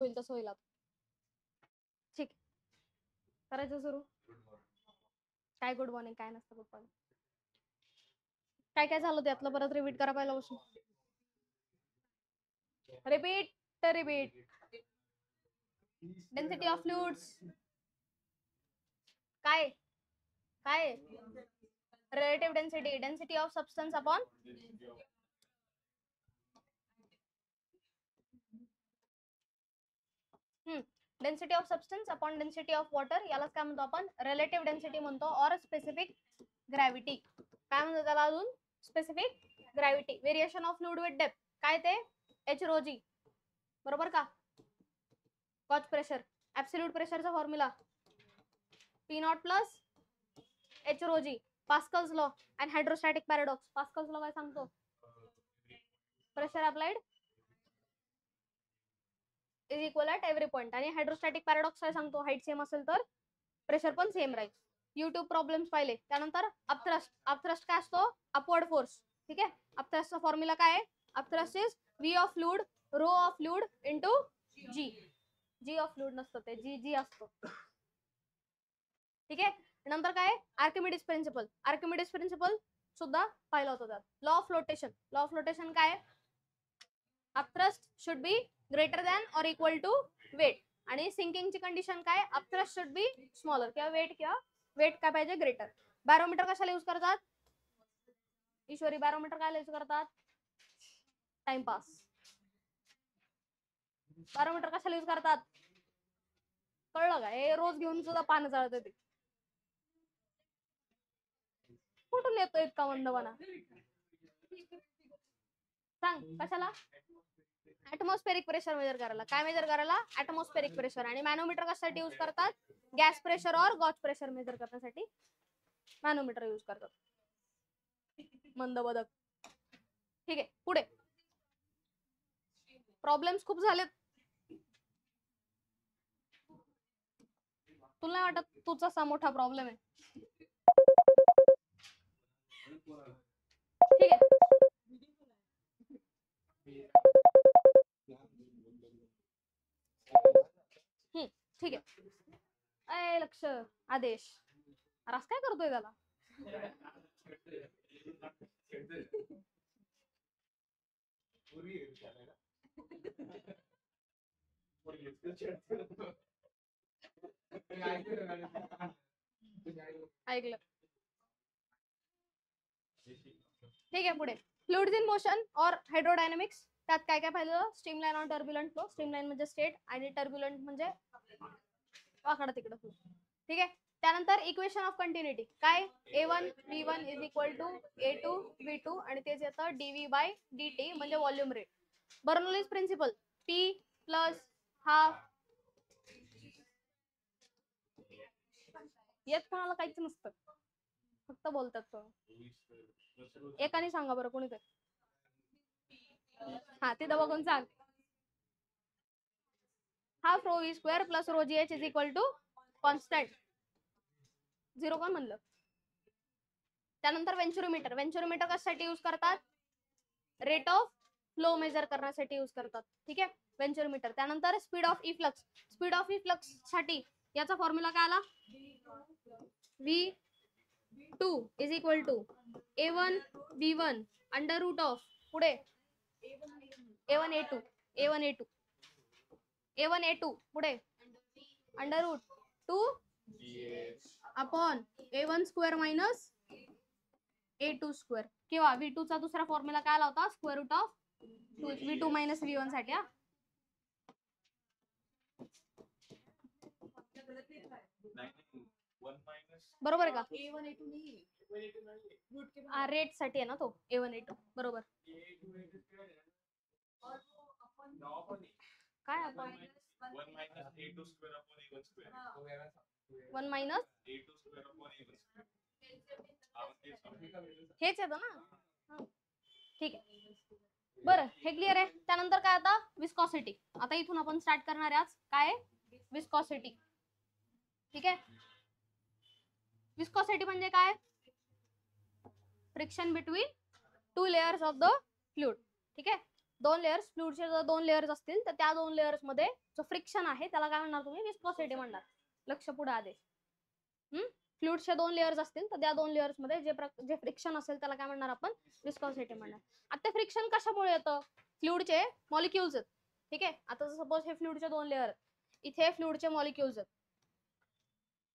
होईल तसं होईल आता. ठीक, करायचं सुरू. काय गुड मॉर्निंग, काय नसतं गुड मॉर्निंग. काय काय झालं त्यातलं परत रिपीट करा पाहिलं बसून. Repeat repeat. Density of fluids काय काय relative density of substance upon density of substance upon density of water, यालाच काय म्हणतो आपण रिलेटिव्ह डेन्सिटी म्हणतो, ऑर स्पेसिफिक ग्रॅव्हिटी. काय म्हणतो त्याला अजून? Specific gravity. Variation of fluid with depth काय ते एच रो जी, बरोबर का? गॉज प्रेशर, ऍब्सोल्यूट प्रेशरचा formula P naught plus H rho G. Pascal's law and hydrostatic paradox. Pascal's law काय सांगतो? Pressure applied is equal at every point. आणि hydrostatic paradox काय सांगतो? हाईट सेम असेल तर प्रेशर पण सेम राहील. युट्यूब प्रॉब्लेम्स पाहिले. त्यानंतर अपथ्रस्ट. अपथ्रस्ट काय असतो? Upward force. ठीक आहे. अपथ्रस्टचा फॉर्म्युला काय आहे? Upthrust is V of fluid rho of fluid into g. G of fluid नसतं ते, जी जी असतो. ठीक आहे. नंतर काय? Archimedes principal. आर्किमिडीज प्रिन्सिपल सुद्धा पाहिलं होतं त्यात. Law of flotation. Law of flotation काय? Upthrust should be greater than or equal to weight. आणि सिंकिंगची कंडिशन काय? अपथ्रस्ट शुड बी स्मॉलर किंवा वेट काय पाहिजे? ग्रेटर. बॅरोमीटर कशाला यूज करतात? ईश्वरी, बॅरोमीटर काय यूज करतात? टाइमपास. बॅरोमीटर कशाला यूज करतात? कळलं का? हे रोज घेऊन सुद्धा पानं चालत ते. कुठून येतो इतका मंदपणा? सांग कशाला? ऍटमॉस्फेरिक प्रेशर मेजर करायला. काय मेजर करायला? Atmospheric pressure. आणि मॅनोमीटर कशासाठी यूज करतात? गॅस प्रेशर और गॉज प्रेशर मेजर करण्यासाठी मॅनोमीटर यूज करतात. मंद बदक. ठीक आहे, पुढे. प्रॉब्लेम्स खूप झालेत. तुला नाही वाटत तुझा असा मोठा प्रॉब्लेम आहे? ठीक आहे. ठीक आहे. अय लक्ष, आदेश, रस काय करतोय त्याला? ऐकलं. ठीक आहे, पुढे. फ्लुइड्स इन मोशन और हायड्रोडायनामिक्स. त्यात काय काय पाहिलं? स्ट्रीमलाईन और टर्ब्युलंट फ्लो. स्ट्रीमलाईन म्हणजे स्टेट आणि टर्ब्युलंट म्हणजे वाकडा तिकडं फ्लो. ठीक आहे. त्यानंतर इक्वेशन ऑफ कंटिन्युटी काय? A1 V1 is equal to A2 V2 आणि तेच येतं dV बाय dt म्हणजे volume rate. Bernoulli's principle P plus half. येत कोणाला काहीच नसतं, फक्त बोलतात तो. एकाने सांगा बरं कोणीतरी. हा, तिथं बघून सांग. Half rho v square plus rho g h is equal to constant. 0 कोण म्हणलं? त्यानंतर वेंचुरोमीटर. वेंचुरोमीटर कशासाठी यूज करतात? रेट ऑफ फ्लो मेजर करण्यासाठी यूज करतात. ठीक आहे, वेंचुरोमीटर. त्यानंतर speed of efflux. Speed of efflux साठी याचा फॉर्म्युला काय आला? V2 is equal to A1 V1 under root of पुढे A1 A2 A1 A2 A1 A2 पुढे under root 2 upon A1 square minus A2 square. किंवा V2 चा दुसरा formula काय आला होता? Square route of V2 minus V1 साठी. हा, बरोबर आहे का? रेट साठी आहे ना तो A1 A2. बरोबर. काय आपण 1 मायनस हेच येतं ना. ठीक आहे, बरं, हे क्लिअर आहे. त्यानंतर काय आता? विस्कॉसिटी. आता इथून आपण स्टार्ट करणार आहे आज. काय? विस्कॉसिटी. ठीक आहे. विस्कॉसिटी म्हणजे काय? Friction between two layers of the fluid. ठीक आहे. दोन लेयर्स, फ्लुइडचे जर दोन लेयर्स असतील तर त्या दोन लेयर्स मध्ये जो फ्रिक्शन आहे त्याला काय म्हणणार तुम्ही? विस्कोसिटी म्हणणार. लक्ष पुढे आदेश. फ्लुइडचे दोन लेयर्स असतील तर त्या दोन लेयर्स मध्ये जे फ्रिक्शन असेल त्याला काय म्हणणार आपण? विस्कोसिटी म्हणणार. आता फ्रिक्शन कशामुळे येतं? फ्लुइडचे मॉलिक्युल्स आहेत. ठीक आहे, आता सपोज हे फ्लुइडचे दोन लेयर, इथे फ्लुइडचे मॉलिक्युल्स आहेत.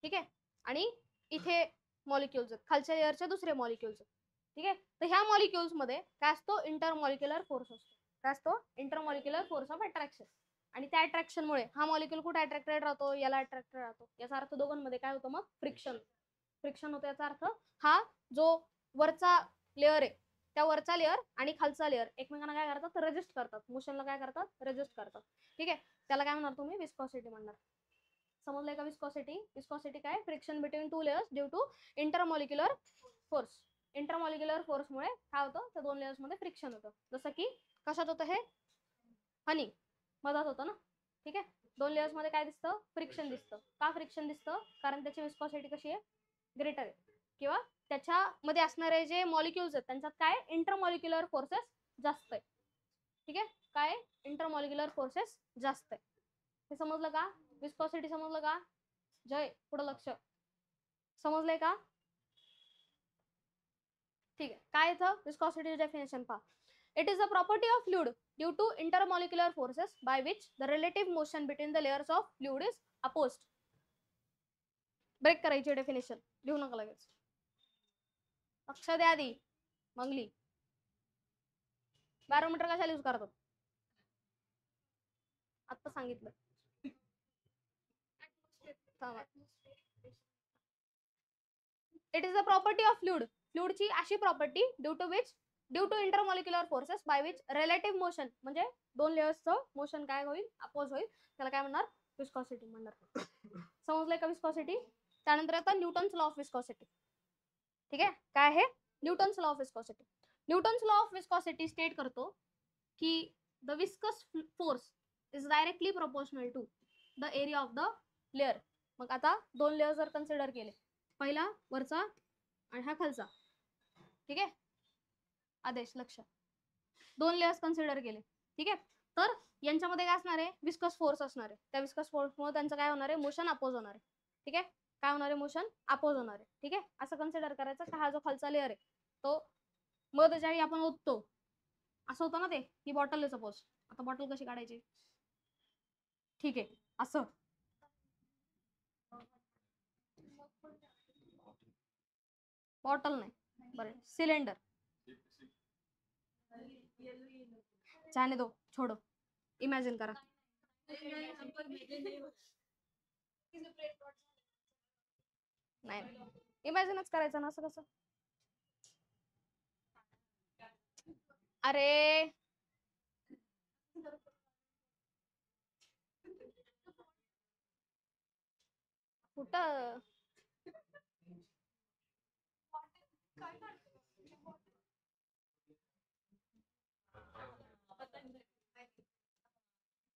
ठीक आहे, आणि इथे मॉलिक्युल्स आहेत, खालच्या लेयरचे दुसरे मॉलिक्युल्स आहेत. ठीक आहे, तर ह्या मॉलिक्युल्स मध्ये काय असतो? इंटरमॉलिक्युलर फोर्स असतो. काय असतो? Intermolecular force of attraction. आणि त्या अट्रॅक्शनमुळे हा मॉलिक्युल कुठे अट्रॅक्टेड राहतो? याला अट्रॅक्टेड राहतो. याचा अर्थ दोघांमध्ये काय होतं? मग फ्रिक्शन. फ्रिक्शन होतं. याचा अर्थ हा जो वरचा लेअर आहे त्या वरचा लेअर आणि खालचा लेअर एकमेकांना काय करतात? रेजिस्ट करतात. मोशनला काय करतात? रेजिस्ट करतात. ठीक आहे, त्याला काय म्हणणार तुम्ही? विस्कोसिटी म्हणणार. समजलंय का? विस्कोसिटी. विस्कोसिटी काय? Friction between two layers due to intermolecular force. Intermolecular फोर्समुळे काय होतं? त्या दोन लेयर्स मध्ये फ्रिक्शन होतं. जसं की कशात होतं? हे हनी मधात होतं ना. ठीक आहे, दोन लेयर्स मध्ये काय दिसतं? फ्रिक्शन दिसतं. का फ्रिक्शन दिसतं? कारण त्याची विस्कोसिटी कशी आहे? ग्रेटर आहे. किंवा त्याच्यामध्ये असणारे जे मॉलिक्युल्स आहेत त्यांच्यात काय? इंटरमॉलिक्युलर फोर्सेस जास्त आहे. ठीक आहे, काय? इंटरमॉलिक्युलर फोर्सेस जास्त आहे. हे समजलं का? विस्कोसिटी समजलं का? जय, पुढे लक्ष. समजलंय का? ठीक आहे, काय इथं विस्कोसिटी डेफिनेशन पहा. It is a property of fluid due to intermolecular forces by which the relative motion between the layers of fluid is opposed. Break करायची डेफिनेशन, लिहू नका लगेच. लक्ष द्या आधी. मंगली बॅरोमीटर कशाला यूज करतात? आता सांगितलं. It is a property of fluid. फ्लुइडची अशी property due to intermolecular forces by which relative motion, म्हणजे दोन लेयर्सचं मोशन काय होईल? अपोज होईल. त्याला काय म्हणणार? विस्कोसिटी म्हणणार. समजलंय का विस्कोसिटी? त्यानंतर आता न्यूटन्स लॉ ऑफ विस्कोसिटी. ठीक आहे, काय आहे? Newton's law of viscosity. Newton's law of viscosity state करतो की the viscous force is directly proportional to the area of the layer. मग आता दोन लेअर जर कन्सिडर केले, पहिला वरचा आणि हा खालचा. ठीक आहे, आदेश लक्ष. दोन लेयर्स कन्सिडर केले. ठीक आहे, तर यांच्यामध्ये काय असणार आहे? विस्कस फोर्स असणार आहे. त्या विस्कस फोर्समुळे त्यांचं काय होणार आहे? मोशन अपोज होणार आहे. ठीक आहे, काय होणार आहे? मोशन अपोज होणार आहे. ठीक आहे, असं कन्सिडर करायचं की हा जो खालचा लेअर आहे तो मध ज्यावेळी आपण ओततो असं होतं ना, ते ही बॉटल आहे सपोज. आता बॉटल कशी काढायची? ठीक आहे, असं. बॉटल नाही, बरं सिलेंडर. जाने दो, छोड़ो, इमॅजिन करा. नाही, इमॅजिनच करायचं ना, असं कसं? अरे कुठं?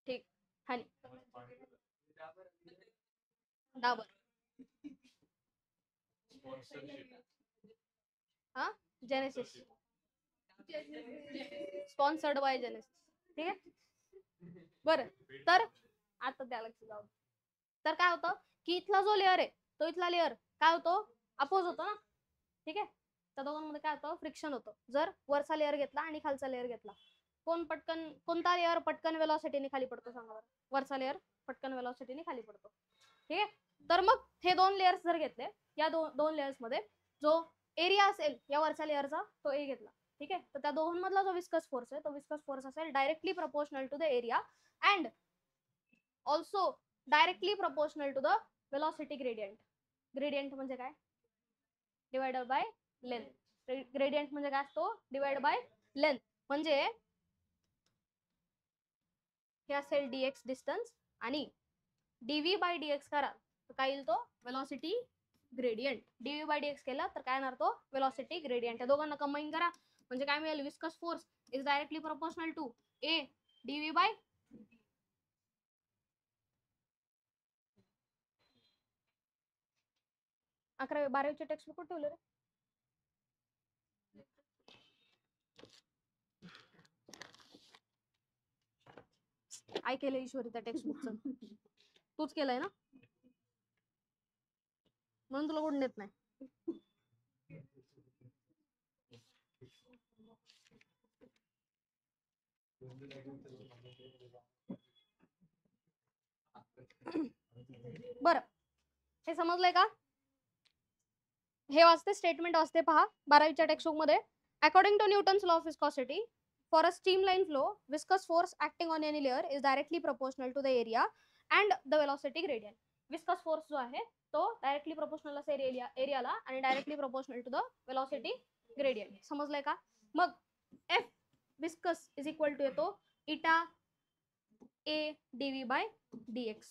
ठीक, हनी डाबर. हा, जेनेसिस. Sponsored by genesis. ठीक आहे, बरं. तर आता त्या लक्ष जाऊ. तर काय होतं की इथला जो लेअर आहे तो इथला लेअर काय होतो? अपोज होतो ना. ठीक आहे, त्या दोघांमध्ये काय होतं? फ्रिक्शन होतं. जर वरचा लेअर घेतला आणि खालचा लेअर घेतला, कोणता लेअर पटकन वेलॉसिटीने खाली पडतो सांगा बरं? वरचा लेअर पटकन वेलॉसिटीने खाली पडतो. ठीक आहे, तर मग हे दोन लेयर्स जर घेतले, या दोन लेयर्स मध्ये जो एरिया असेल या वरच्या लेअरचा तो ए घेतला. ठीक आहे, तर त्या दोघांमधला जो विस्कस फोर्स आहे तो विस्कस फोर्स असेल directly proportional to the area and also directly proportional to the velocity gradient. Gradient म्हणजे काय? Divided by length. ग्रेडियंट म्हणजे काय असतो? Divide by length. म्हणजे हे असेल डीएक्स डिस्टन्स आणि डीव्ही बाय डीएक्स करा तर काय येईल? तो velocity gradient. Dv by dx केला तर काय येणार? तो वेलॉसिटी ग्रेडियंट. या दोघांना कंबाईन करा म्हणजे काय मिळेल? Viscous force is directly proportional to A dv by 11वी-12वीचे टेक्स्ट बुक ठेवले रे? काय केलं ईश्वरी त्या टेक्स्टबुकचं? तूच केलंय ना, म्हणून तुला कोण देत नाही. बरं, हे समजलंय का? हे वाचते, स्टेटमेंट वाचते पहा 12वीच्या टेक्स्टबुक मध्ये. According to Newton's law of viscosity, for a streamline flow, viscous force acting on any layer is directly proportional to the area and the velocity gradient. Viscous force जो आहे तो डायरेक्टली प्रोपोर्शनल असेल एरियाला आणि directly proportional to the velocity gradient. समजलंय का? मग F viscous is equal to येतो eta A dv by dx.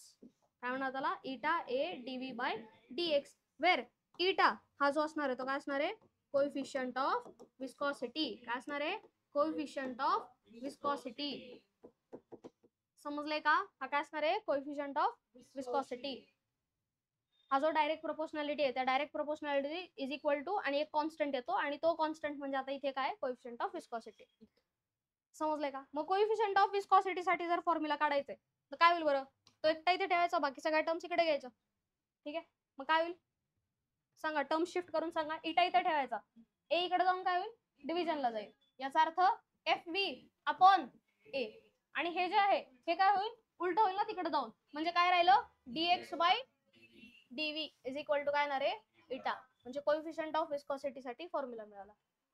काय म्हणतात त्याला? इटा A dv by dx, where इटा हा जो असणार आहे तो काय असणार आहे? Coefficient of viscosity. काय असणार आहे? Coefficient of viscosity. समजलंय का? हा काय असणार आहे? Coefficient of viscosity. हा जो डायरेक्ट प्रोपोर्शनॅलिटी आहे त्या direct proportionality is equal to आणि एक कॉन्स्टंट येतो आणि तो कॉन्स्टंट म्हणजे आता इथे काय? Coefficient of viscosity. समजलंय का? मग कोएफिशियंट ऑफ विस्कॉसिटी साठी जर फॉर्म्युला काढायचा तर काय होईल बरं? तो एकटा इथे ठेवायचा, बाकी सगळ्या टर्म्स इकडे घ्यायच्या. ठीक आहे, मग काय होईल सांगा? टर्म शिफ्ट करून सांगा. इटा इथे ठेवायचा, ए इकडे जाऊन काय होईल? डिव्हिजनला जाईल. याचा अर्थ एफ व्ही अपॉन ए. आणि हे जे आहे हे काय होईल? उलट होईल ना तिकडे जाऊन. म्हणजे काय राहिलं? dx by dv is equal to काय येणार आहे? इटा. म्हणजे कोएफिशियंट ऑफ विस्कॉसिटी साठी फॉर्म्युला मिळाला.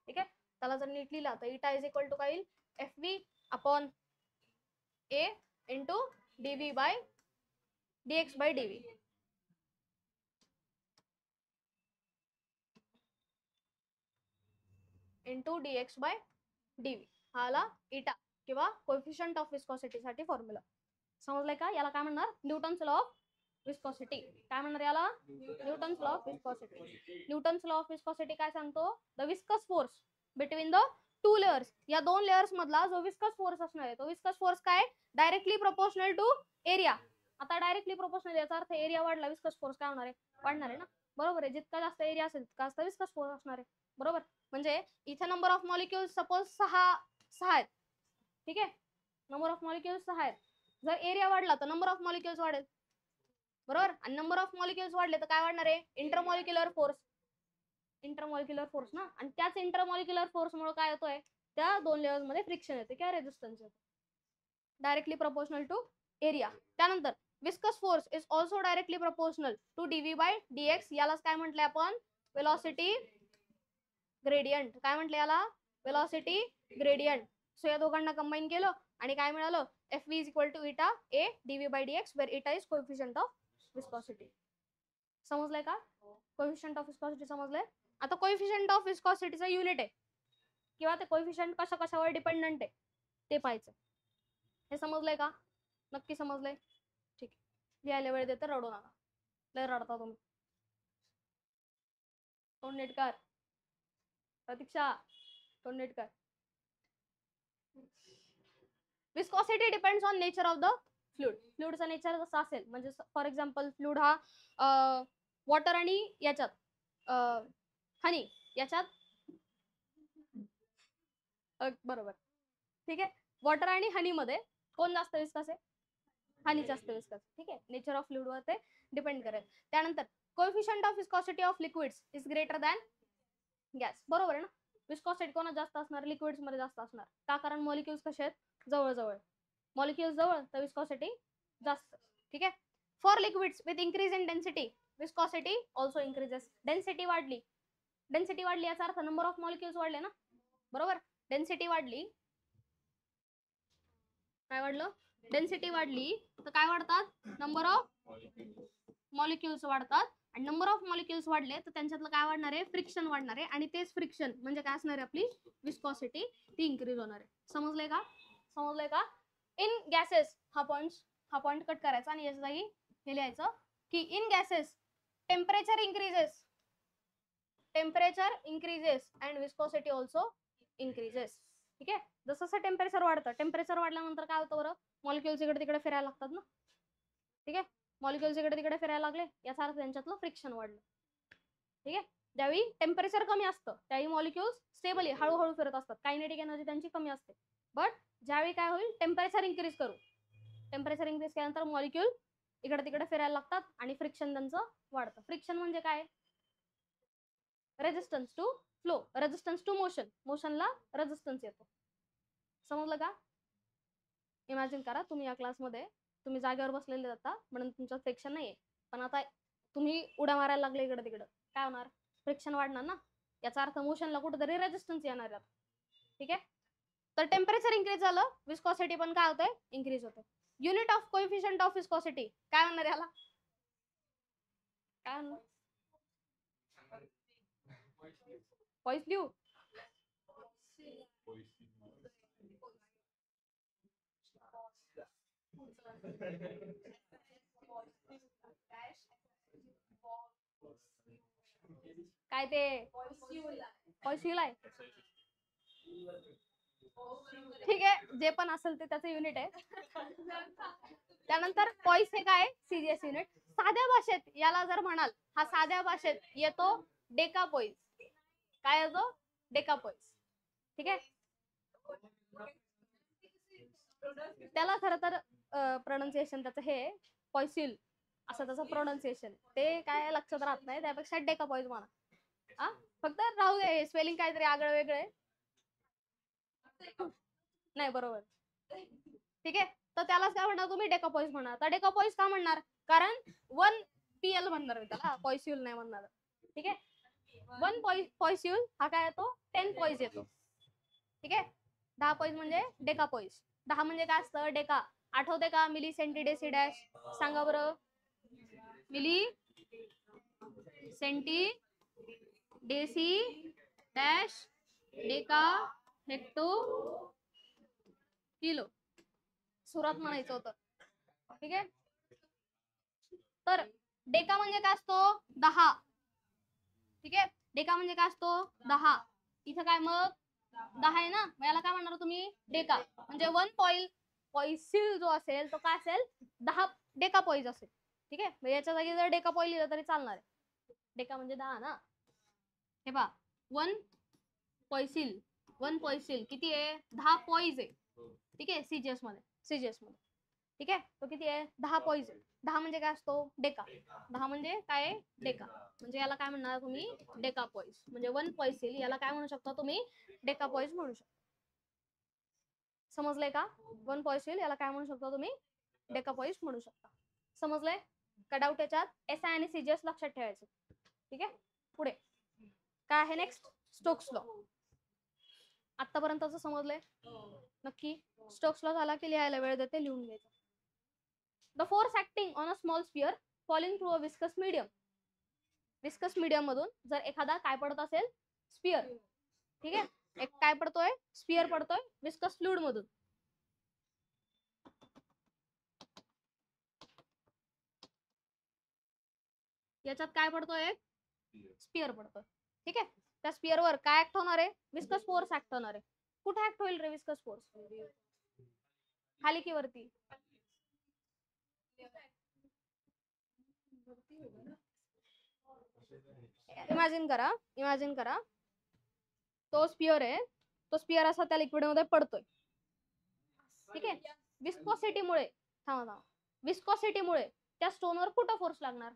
ठीक आहे, त्याला जर नीट लिहिला तर इटा इज इक्वल टू काय येईल? F V upon A into dv by dx by dv. Into dx by dv हा आला इटा किंवा कोएफिशियंट ऑफ विस्कॉसिटी साठी फॉर्म्युला. समजलंय का? याला काय म्हणणार? Newton's law of viscosity. काय म्हणणार याला? Newton's law of viscosity. Newton's law of viscosity काय सांगतो? The viscous force between the two layers. या दोन लेयर्स मधला जो विस्कस फोर्स असणार आहे तो विस्कस फोर्स काय? Directly proportional to area. आता डायरेक्टली प्रोपोर्शनल याचा अर्थ एरिया वाढला, विस्कस फोर्स काय होणार आहे? वाढणार आहे ना. बरोबर आहे, जितका जास्त एरिया असेल तितका जास्त विस्कस फोर्स असणार आहे. बरोबर, म्हणजे इथे नंबर ऑफ मॉलिक्युल्स सपोज 6 आहेत. ठीक आहे, नंबर ऑफ मॉलिक्युल्स 6 आहेत. जर एरिया वाढला तर नंबर ऑफ मॉलिक्युल्स वाढेल. बरोबर, आणि नंबर ऑफ मॉलिक्युल्स वाढले तर काय वाढणार आहे? Intermolecular force. इंटरमॉलिक्युलर फोर्स ना, आणि त्याच इंटरमॉलिक्युलर फोर्स मुळे काय होतोय? त्या दोन लेयर्स मध्ये फ्रिक्शन येते किंवा रेजिस्टन्स येतो, डायरेक्टली प्रोपोर्शनल टू एरिया. त्यानंतर viscous force is also directly proportional to dv by dx. यालाच काय म्हटलंय आपण? Velocity gradient. काय म्हटलं याला? Velocity gradient. सो या दोघांना कंबाईन केलं आणि काय मिळालं? F V is equal to eta A dv by dx, where eta is coefficient of viscosity. समजलंय का? कोएफिशियंट ऑफ विस्कॉसिटी समजलंय. आता कोएफिशियंट ऑफ विस्कॉसिटीचा युनिट आहे किंवा ते कोएफिशियंट कशावर डिपेंडंट आहे ते पाहायचं. हे समजलंय का? नक्की समजलंय? ठीक आहे, लिहायला वेळ देते, रडू नका. लय रडता तुम्ही. तोंड नीट कर प्रतीक्षा, तोंड नीट कर. Viscosity depends on nature of the fluid. फ्लुइडचा नेचर जसा असेल, म्हणजे फॉर एक्झाम्पल फ्लुइड हा वॉटर आणि याच्यात हनी याच्यात बरोबर. ठीक आहे, वॉटर आणि हनी मध्ये कोण जास्त विस्कस आहे? हनी जास्त विस्कस. ठीक आहे, नेचर ऑफ फ्लुइड वर ते डिपेंड करेल. त्यानंतर coefficient of viscosity of liquids is greater than gas. बरोबर आहे ना. विस्कॉसिटी कोणात जास्त असणार? लिक्विड्स मध्ये जास्त असणार. का? कारण मॉलिक्युल्स कसे आहेत? जवळ जवळ. मॉलिक्युल्स जवळ तर विस्कॉसिटी जास्त. ठीक आहे, for liquids with increase in density viscosity also increases. Density वाढली, डेन्सिटी वाढली याचा अर्थ नंबर ऑफ मॉलिक्युल्स वाढले ना. बरोबर, डेन्सिटी वाढली, काय वाढलं? डेन्सिटी वाढली तर काय वाढतात? नंबर ऑफ मॉलिक्युल्स वाढतात. आणि नंबर ऑफ मॉलिक्युल्स वाढले तर त्यांच्यातलं काय वाढणार आहे? फ्रिक्शन वाढणार आहे. आणि तेच फ्रिक्शन म्हणजे काय असणार आहे? आपली विस्कॉसिटी ती इन्क्रीज होणार आहे. समजलंय का? समजलंय का? इन गॅसेस हा पॉइंट कट करायचा आणि याच्या जागी हे लिहायचं की in gases temperature increases and viscosity also increases. ठीक आहे, जसं जसं टेम्परेचर वाढतं, टेम्परेचर वाढल्यानंतर काय होतं बरं? मॉलिक्युल्स इकडे तिकडे फिरायला लागतात ना. ठीक आहे, मॉलिक्युल्स इकडे तिकडे फिरायला लागले याचा अर्थ त्यांच्यातलं फ्रिक्शन वाढलं. ठीक आहे, ज्यावेळी टेम्परेचर कमी असतं त्यावेळी मॉलिक्युल्स स्टेबली हळूहळू फिरत असतात, कायनेटिक एनर्जी त्यांची कमी असते. बट ज्यावेळी काय होईल? टेम्परेचर इन्क्रीज करू टेम्परेचर इन्क्रीज केल्यानंतर मॉलिक्यूल इकडे तिकडे फिरायला लागतात आणि फ्रिक्शन त्यांचं वाढतं. फ्रिक्शन म्हणजे काय? Resistance to flow, resistance to motion, मोशनला रेजिस्टन्स येतो. समजलं का? इमॅजिन करा तुम्ही या क्लासमध्ये तुम्ही जागेवर बसलेले जाता म्हणून तुमचं फ्रिक्शन नाहीये, पण आता तुम्ही उड्या मारायला लागले इकडे तिकडे, काय होणार? फ्रिक्शन वाढणार ना. याचा अर्थ मोशनला कुठेतरी रेजिस्टन्स येणार आहे. ठीक आहे, तर टेम्परेचर इन्क्रीज झालं, विस्कॉसिटी पण काय होते? इन्क्रीज होते. Unit of coefficient of viscosity काय म्हणणार याला? काय म्हणणार? पॉइस लिहू? काय ते पॉइस्यूल आहे? ठीक आहे, जे पण असेल ते त्याचं युनिट आहे. त्यानंतर पॉइस हे काय? CGS unit. साध्या भाषेत याला जर म्हणाल, हा साध्या भाषेत येतो डेकापॉइस. काय येतो? डेकापॉइस. ठीक आहे, त्याला खरं तर प्रोनाउन्सिएशन त्याचं हे पॉइस्यूल असं त्याचं प्रोनाउन्सिएशन, ते काय लक्षात राहत नाही, त्यापेक्षा डेकापॉइस म्हणा. फक्त राहू दे, स्पेलिंग काहीतरी आगळं वेगळं नाही, बरोबर. ठीक आहे, तर त्यालाच काय म्हणणार तुम्ही? डेकापॉइस म्हणणार. तर डेकापॉइस का म्हणणार? कारण 1 PL म्हणणार मी त्याला, पॉइस्यूल नाही म्हणणार. ठीक आहे, 1 पॉइस्यूल हा काय येतो? 10 पॉइस येतो. ठीक आहे, 10 पॉइस म्हणजे डेकापॉइस. 10 म्हणजे काय असतं? डेका. आठवते का? Milli centi deci dash. सांगा बरं. Milli centi deci dash deca hecto kilo. सुरात म्हणायचं होतं. ठीक आहे, तर डेका म्हणजे काय असतो? 10. ठीक आहे, डेका म्हणजे काय असतो? 10. इथं काय मग 10 आहे ना, मग याला काय म्हणणार तुम्ही? डेका. म्हणजे 1 पॉइस्यूल जो असेल तो काय असेल? 10 डेकापॉइस असेल. ठीक आहे, मग याच्या जागी जर डेकापॉइस लिहिलं तरी चालणार आहे. डेका म्हणजे 10 ना. हे पहा, 1 पॉइस्यूल किती आहे? 10 पॉइस आहे. ठीक आहे, सीजीएस मध्ये. ठीक आहे, तो किती आहे? 10 पॉइस आहे. 10 म्हणजे काय असतो? डेका. 10 म्हणजे काय? डेका. म्हणजे याला काय म्हणणार तुम्ही? डेकापॉइस. म्हणजे 1 पॉइस्यूल याला काय म्हणू शकता तुम्ही? डेकापॉइस म्हणू शकता. समजलंय का? 1 पॉइस्यूल याला काय म्हणू शकता तुम्ही? डेकापॉइस म्हणू शकता. समजलंय का? डाऊट याच्यात? एसआय आणि सीजीएस लक्षात ठेवायचं. ठीक आहे, पुढे काय आहे? Next Stokes law. आतापर्यंतच समजलंय नक्की? स्टोक्स लॉ झाला की लिहायला वेळ देते, लिहून घ्यायचं. The force acting on a small sphere falling through a viscous medium. Viscous medium मधून जर एखादा काय पडत असेल? स्पियर. ठीक आहे, एक काय पडतोय? स्पियर पडतोय विस्कस फ्लुइड मधून. याच्यात काय पडतोय? स्पियर पडतोय. ठीक आहे, त्या स्पियरवर काय ऍक्ट होणार आहे? विस्कस फोर्स ऍक्ट होणार आहे. कुठे ऍक्ट होईल रे विस्कस फोर्स? खाली की वरती? इमॅजिन करा तो स्पियर आहे, तो स्पियर असा त्या लिक्विड मध्ये पडतोय. ठीक आहे, विस्कोसिटीमुळे विस्कोसिटीमुळे त्या स्टोनवर कुठं फोर्स लागणार?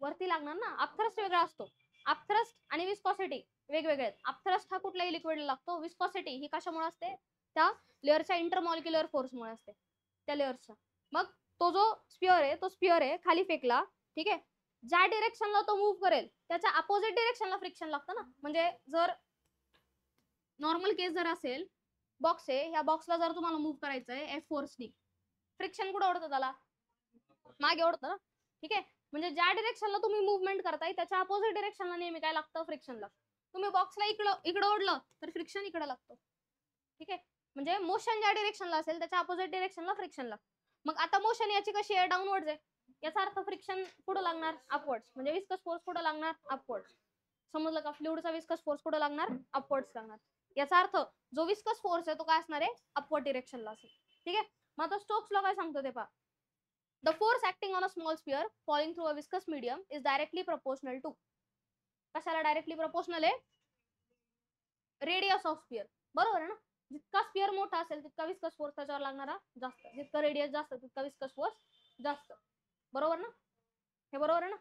वरती लागणार ना. अपथ्रस्ट वेगळा असतो. अपथ्रस्ट आणि विस्कोसिटी वेगवेगळे आहेत. अपथ्रस्ट हा कुठल्याही लिक्विडला लागतो. विस्कोसिटी ही कशामुळे असते? त्या लेअरच्या इंटरमॉलिक्युलर फोर्समुळे असते, त्या लेअरच्या. मग तो जो स्पियर आहे खाली फेकला. ठीक आहे, ज्या डिरेक्शनला तो मूव्ह करेल त्याच्या अपोजिट डिरेक्शनला फ्रिक्शन लागतं ना. म्हणजे जर नॉर्मल केस जर असेल, बॉक्स आहे, ह्या बॉक्सला जर तुम्हाला मूव्ह करायचं आहे एफ फोर्सनी, फ्रिक्शन कुठं ओढतं? त्याला मागे ओढतं ना. ठीक आहे, म्हणजे ज्या डिरेक्शनला तुम्ही मुवमेंट करताय त्याच्या अपोजिट डिरेक्शनला नेहमी काय लागतं? फ्रिक्शन लागतं. तुम्ही बॉक्सला इकडं ओढलं तर फ्रिक्शन इकडे लागतं. ठीक आहे, म्हणजे मोशन ज्या डिरेक्शनला असेल त्याच्या अपोजिट डिरेक्शनला फ्रिक्शन लागतं. मग आता मोशन याची कशी आहे? डाऊनवर्ड्स आहे. याचा अर्थ फ्रिक्शन कुठं लागणार? अपवर्ड्स. म्हणजे विस्कस फोर्स कुठं लागणार? अपवर्ड्स. समजलं का? फ्लुइडचा विस्कस फोर्स कुठं लागणार? अपवर्ड्स लागणार. याचा अर्थ जो विस्कस फोर्स आहे तो काय असणार आहे? अपवर्ड डिरेक्शनला असेल. ठीक आहे, मग आता स्टोक्स लॉ काय सांगतो ते पहा. The force acting on a small sphere falling through a viscous medium is directly proportional to. कशाला डायरेक्टली प्रोपोर्शनल आहे? Radius of sphere. बरोबर आहे ना. जितका स्पिअर मोठा असेल तितका विस्कस फोर्स त्याच्यावर लागणारा जास्त, जितका रेडियस जास्त तितका विस्कस फोर्स जास्त. बरोबर ना? हे बरोबर आहे ना?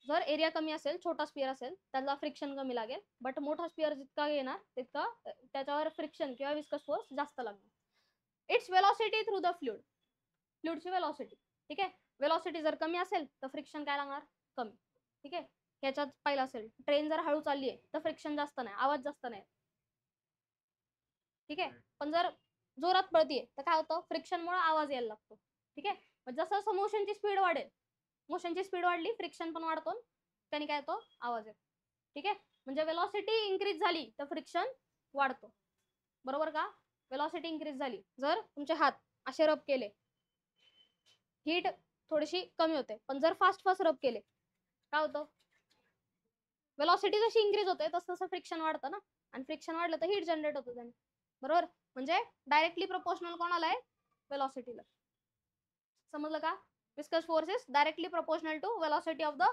जर एरिया कमी असेल, छोटा स्पिअर असेल, त्याला फ्रिक्शन कमी लागेल, बट मोठा स्पिअर जितका येणार तितका त्याच्यावर फ्रिक्शन किंवा विस्कस फोर्स जास्त लागणार. Its velocity through the fluid, फ्लुइडची वेलॉसिटी. ठीक आहे, वेलॉसिटी जर कमी असेल तर फ्रिक्शन काय लागणार, कमी. ठीक आहे, ह्याच्यात पाहिलं असेल ट्रेन जर हळू चालली आहे तर फ्रिक्शन जास्त नाही, आवाज जास्त नाही. ठीक आहे, पण जर जोरात पळतीये तर काय होतं, फ्रिक्शनमुळे आवाज यायला लागतो. ठीक आहे, जसं जसं मोशनची स्पीड वाढेल, मोशनची स्पीड वाढली फ्रिक्शन पण वाढतो, त्याने काय येतो, आवाज येतो. ठीक आहे, म्हणजे वेलॉसिटी इन्क्रीज झाली तर फ्रिक्शन वाढतो. बरोबर का? वेलॉसिटी इन्क्रीज झाली, जर तुमचे हात असे रब केले हीट थोडीशी कमी होते, पण जर फास्ट फास्ट रब केले काय होतं, वेलॉसिटी जशी इन्क्रीज होते तसं तसं फ्रिक्शन वाढतं ना, आणि फ्रिक्शन वाढलं तर हीट जनरेट होतं त्याने. बरोबर, म्हणजे डायरेक्टली प्रोपोर्शनल कोणाला आहे, वेलॉसिटीला. समजलं का? Viscous force is directly proportional to velocity of the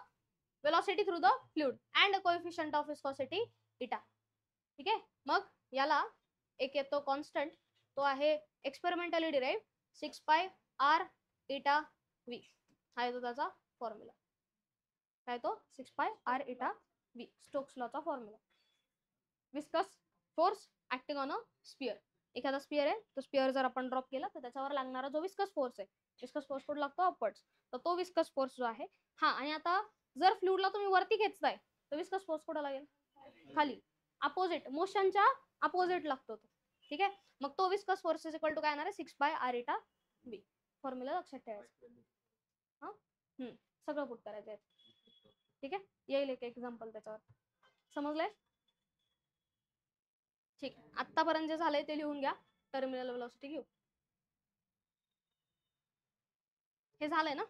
velocity through the fluid and coefficient of viscosity eta. ठीक आहे, मग याला एक येतो कॉन्स्टंट, तो आहे experimentally derive 6 pi r eta V, हा येतो त्याचा फॉर्म्युला. काय तो 6 pi r eta V, Stokes लॉचा formula. Viscous force acting on a sphere, एखादा स्पियर आहे, तो स्पियर जर आपण ड्रॉप केला तर त्याच्यावर लागणारा जो विस्कस फोर्स आहे, विस्कस फोर्स कुठे लागतो, अपवर्ड्स, तर तो विस्कस फोर्स जो आहे हा. आणि आता जर फ्लुइडला तुम्ही वरती खेचताय तर विस्कस फोर्स कुठे लागेल, खाली, अपोजिट, मोशनच्या अपोजिट लागतो तो. ठीक आहे, मग तो viscous force is equal to काय येणार आहे, 6 बाय आर इटा बी. फॉर्म्युला लक्षात ठेवायचं. हा, सगळं पुट करायचं. ठीक आहे, येईल एक एक्झाम्पल त्याच्यावर. समजलंय? ठीक, आतापर्यंत जे झालंय ते लिहून घ्या. टर्मिनल वेलोसिटी घेऊ. हे झालंय ना?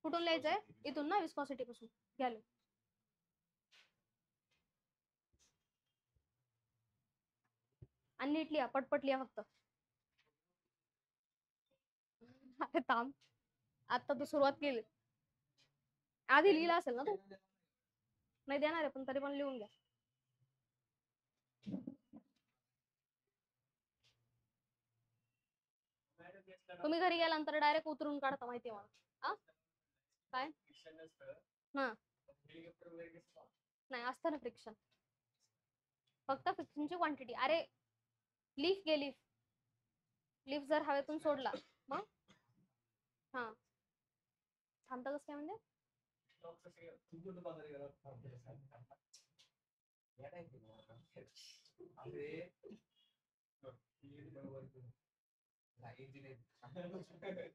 कुठून लिहायचंय, इथून ना, विस्कॉसिटी पासून घ्याल. आणि नीट लिहा, पटपट लिहा फक्त. अरे थांब, आता तू सुरुवात केली, आधी लिहिला असेल ना तू, नाही देणार आहे पण तरी पण लिहून घ्या. तुम्ही घरी गेल्यानंतर डायरेक्ट उतरून काढता, माहितीये मला. काय हा, नाही असतं ना फ्रिक्शन, फक्त फ्रिक्शनची क्वांटिटी. अरे लीफ गे लीफ, लीफ जर हवेतून सोडला मग हा थांबता कसं काय, म्हणजे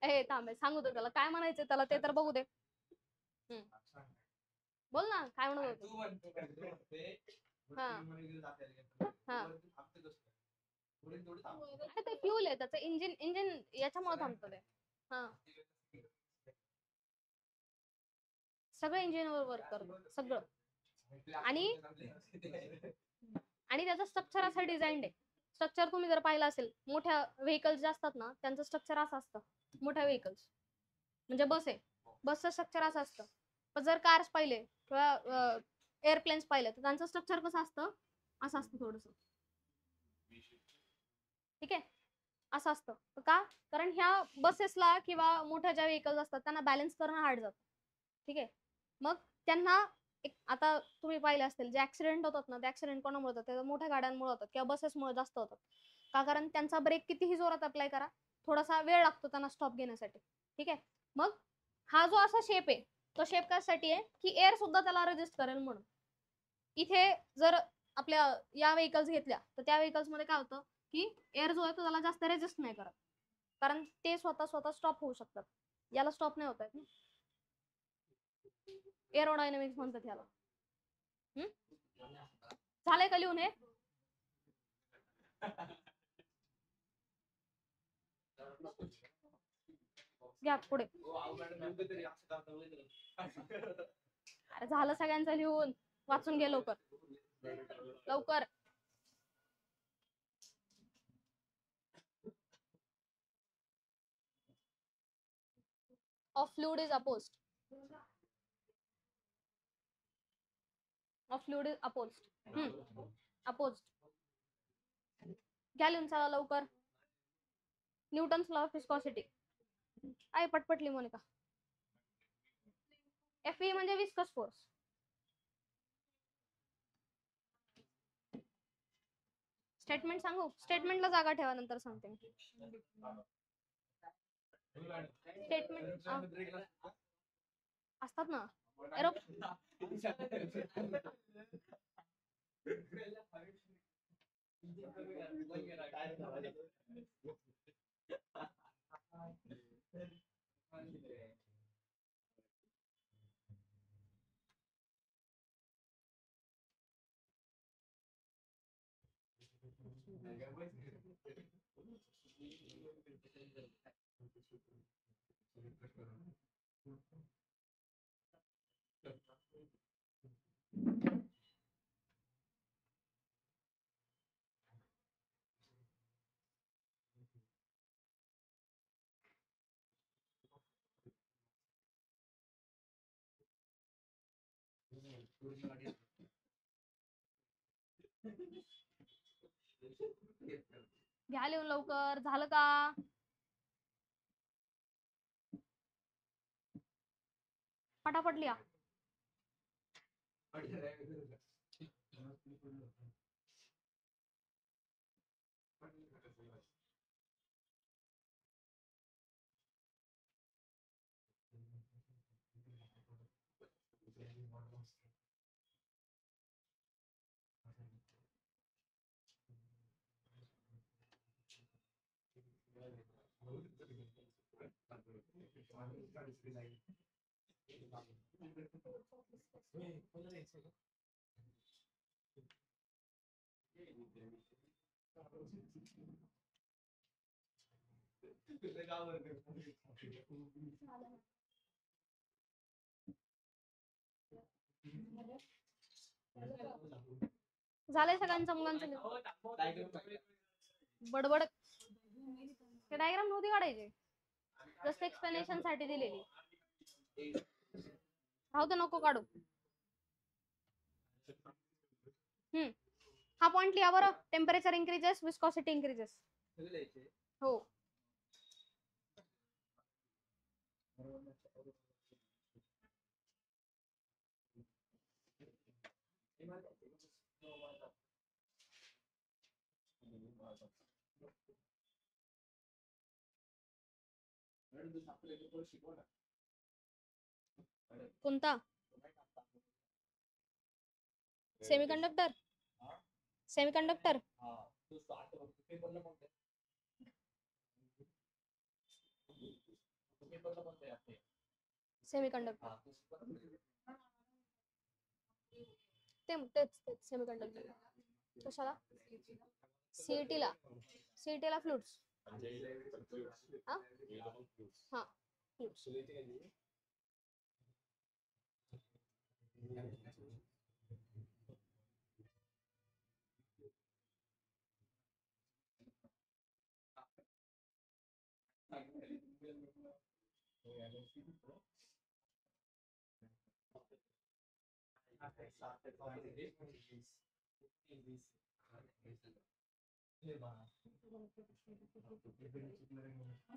ए थांबे, सांगू दे त्याला काय म्हणायचं, त्याला ते तर बघू दे. बोल ना, काय म्हणत होतो. हा हा, ते फ्यूल आहे त्याचं, इंजिन, इंजिन याच्यामुळे थांबतं ते. हा, सगळं इंजिनवर वर्क करतं, सगळं. आणि त्याचं स्ट्रक्चर असं डिझाईन आहे. स्ट्रक्चर तुम्ही जर पाहिलं असेल, मोठ्या व्हेकल्स जे असतात ना त्यांचं स्ट्रक्चर असं असतं. मोठ्या व्हेकल्स म्हणजे बस आहे, बसचं स्ट्रक्चर असं असतं. पण जर कार्स पाहिले किंवा एअरप्लेन्स पाहिले तर त्यांचं स्ट्रक्चर कसं असतं, असं असतं थोडस. ठीक आहे, असं असतं. का, कारण ह्या बसेसला किंवा मोठ्या ज्या व्हेकल्स असतात त्यांना बॅलन्स करणं हार्ड जातं. ठीक आहे, मग त्यांना आता तुम्ही पाहिले असतील जे ऍक्सिडेंट होतात ना, ते ऍक्सिडेंट कोणामुळे होतात, ते मोठ्या गाड्यांमुळे होतात किंवा बसेसमुळे जास्त होतात. का, कारण त्यांचा ब्रेक कितीही जोरात अप्लाय करा, थोडासा वेळ लागतो त्यांना स्टॉप घेण्यासाठी. ठीक आहे, मग हा जो असा शेप आहे, तो शेप कशासाठी आहे की एअर सुद्धा त्याला रेजिस्ट करेल म्हणून. इथे जर आपल्या या व्हेकल्स घेतल्या तर त्या व्हेकल्स मध्ये काय होतं की एअर जो आहे तो त्याला जास्त रेजिस्ट नाही करत, कारण ते स्वतः स्वतः स्टॉप होऊ शकतात. याला स्टॉप नाही होत आहेत ना, एरोडायनामिक्स म्हणतात याला. झालंय का लिहून हे? घ्या पुढे. अरे झालं सगळ्यांचं लिहून, वाचून घे लवकर लवकर. Of fluid is opposed. Of fluid is opposed. Opposed. घ्या लिहून चला लवकर. Newton's law of viscosity. आहे पटपट लिहू मोनिका. Fe म्हणजे विस्कस फोर्स. स्टेटमेंट सांगू? स्टेटमेंटला जागा ठेवा, नंतर सांगते मी. स्टेटमेंट असतात ना. घ्या लिहून लवकर. झालं का? पटापट लिहा. झालंय सगळ्यांचं मुलांचं बडबड. ते डायग्राम नव्हती काढायचे, जस्ट एक्सप्लेनेशन साठी दिलेली. राहू दे, नको काढू. हा पॉइंट लिहा बरं. Temperature increases, viscosity increases. हो. कोणता? सेमीकंडक्टर. सेमीकंडक्टर सेमीकंडक्टर तेच सेमीकंडक्टर. कशाला? सीईटीला. सीईटीला फ्लुइड्स. हा फ्लुइड्स.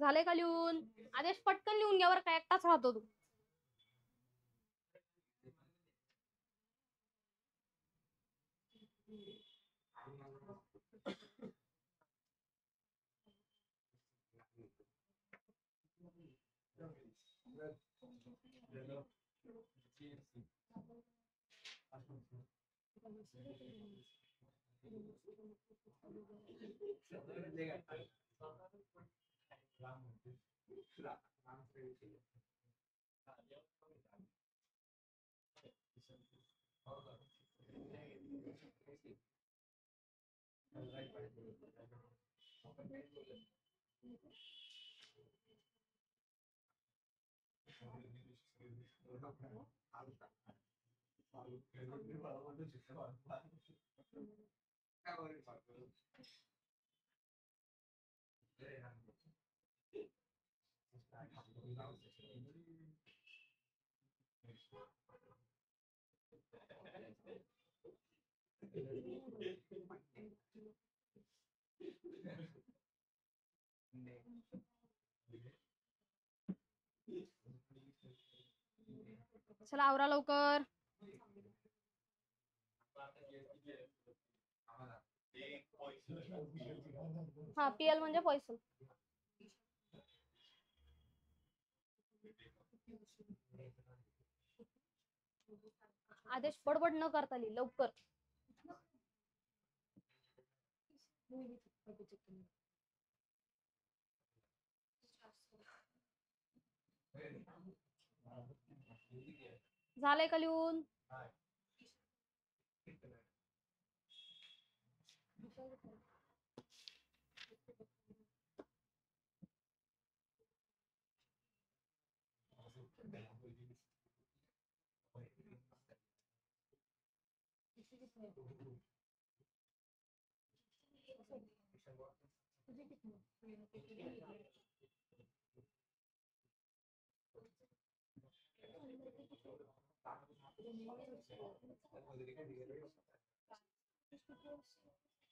झाले का लिहून? आदेश पटकन लिहून घ्या बरं, काय एकटाच राहतो तू. चला आवरा लवकर. हा पीएल म्हणजे पैसे. आदेश बडबड न करता लिही लवकर. झालंय का लिहून?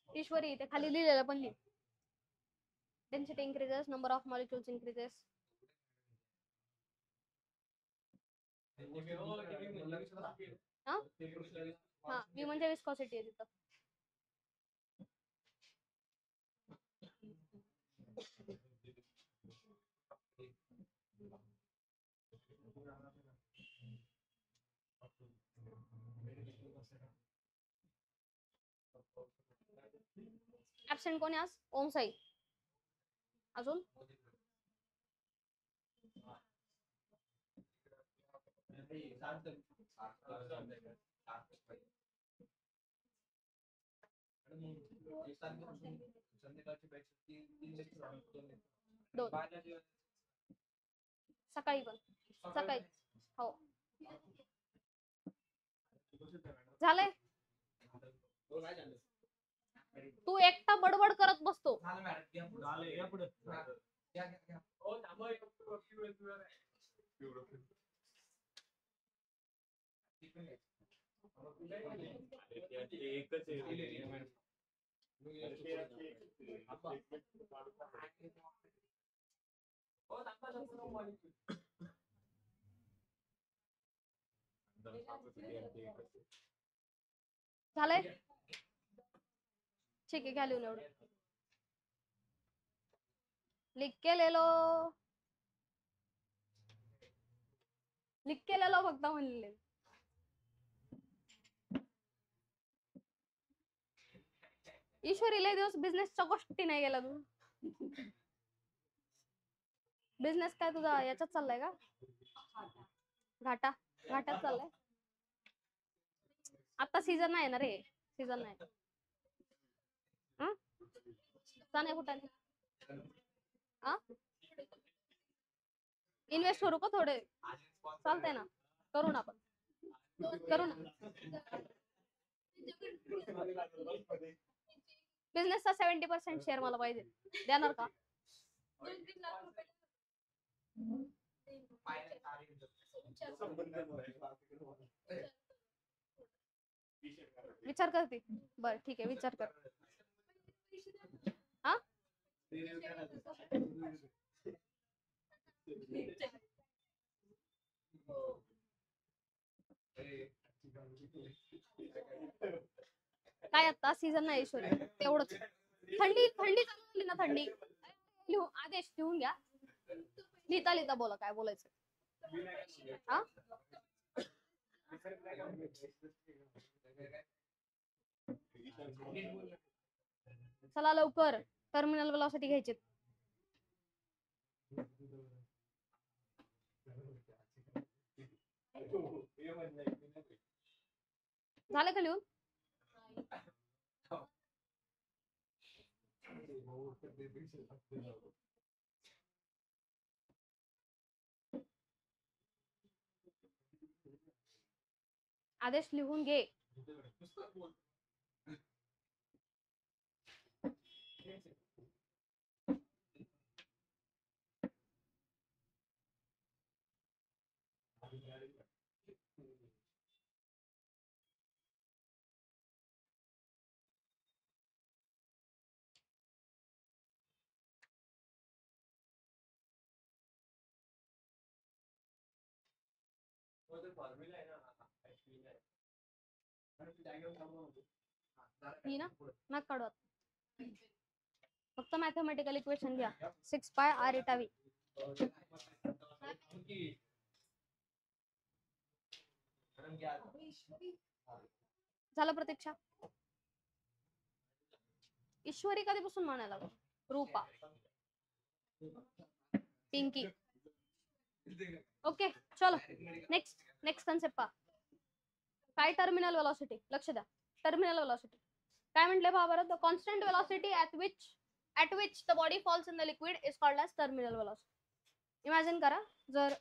ईश्वरी ते खाली लिहिलेलं पण लिह. Density increases, number of molecules increases. हा V म्हणजे विस्कोसिटी आहे तिथं. ऍबसेंट कोणी आज? ओम साई. अजून दोन. सकाळी पण सकाळी. हो झालंय. तू एकटा बडबड करत बसतो. झालंय. ठीक आहे घ्या लिहून एवढं. लिख के ले लो. लिख के ले लो फक्त म्हणले. ईश्वरी लय दिवस बिझनेसच्या गोष्टी नाही गेला तू. बिझनेस काय तुझा याच्यात चाललाय का? घाटात चाललाय. आता सीझन नाही ना रे. सीझन नाही. नाही कुठं इन्व्हेस्ट करू का थोडे? चालतंय ना करू ना आपण. करू ना. बिझनेसचा 70% शेअर मला पाहिजे. देणार का? विचार करते. बर ठीक आहे विचार कर. हा काय आता सीझन नाही ईश्वरी तेवढंच. थंडी चालू झाली ना. थंडी लिहू. आदेश लिहून घ्या. लिहिता बोला काय बोलायचं. हा चला लवकर. टर्मिनल वेलॉसिटी घ्यायची. झालं का लिहून? आदेश लिहून घे. ही ना नका काढू आता. फक्त मॅथमॅटिकल इक्वेशन घ्या. 6 पाय आर इटा व्ही. झालं प्रतीक्षा. ईश्वरी कधीपासून म्हणायला लागलो. रूपा, पिंकी. ओके चलो नेक्स्ट कन्सेप्ट पहा. काय टर्मिनल वेलोसिटी. लक्ष द्या. टर्मिनल वेलोसिटी काय म्हटले पहा बरं. The constant velocity at which the body falls in the liquid is called as terminal velocity. Imagine करा जर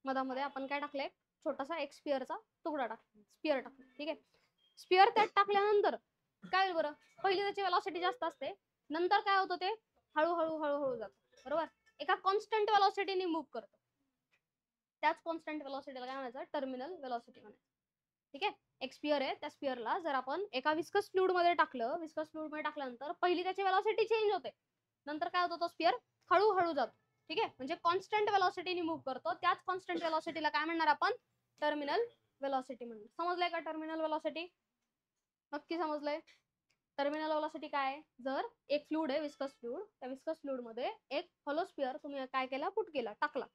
मधामध्ये आपण काय टाकले. छोटासा एक स्पिअरचा तुकडा स्पिअर टाकला. ठीक आहे. स्पिअर त्यात टाकल्यानंतर काय होईल बरं. पहिली त्याची वेलोसिटी जास्त असते. नंतर काय होतं ते हळूहळू जातं. बरोबर. एका कॉन्स्टंट वेलोसिटीने मूव्ह करतो. त्याच कॉन्स्टंट वेलोसिटीला काय म्हणायचं. टर्मिनल वेलोसिटी म्हणायचं. ठीक आहे. एक स्पिअर आहे. त्या स्पिअरला जर आपण एका विस्कस फ्लुइड मध्ये टाकलं. विस्कस फ्लुइड मध्ये टाकल्यानंतर पहिली त्याची वेलोसिटी चेंज होते. नंतर काय होतं तो स्पिअर हळूहळू जातो. ठीक आहे. म्हणजे कॉन्स्टंट वेलोसिटीने मूव्ह करतो. त्याच कॉन्स्टंट वेलोसिटीला काय म्हणणार आपण. टर्मिनल वेलोसिटी म्हणणार. समजलंय का टर्मिनल वेलोसिटी. नक्की समजलंय. टर्मिनल वेलोसिटी काय. जर एक फ्लुइड आहे विस्कस फ्लुइड. त्या विस्कस फ्लुइड मध्ये एक हॉलो स्पिअर तुम्ही काय केला पुट केला टाकला.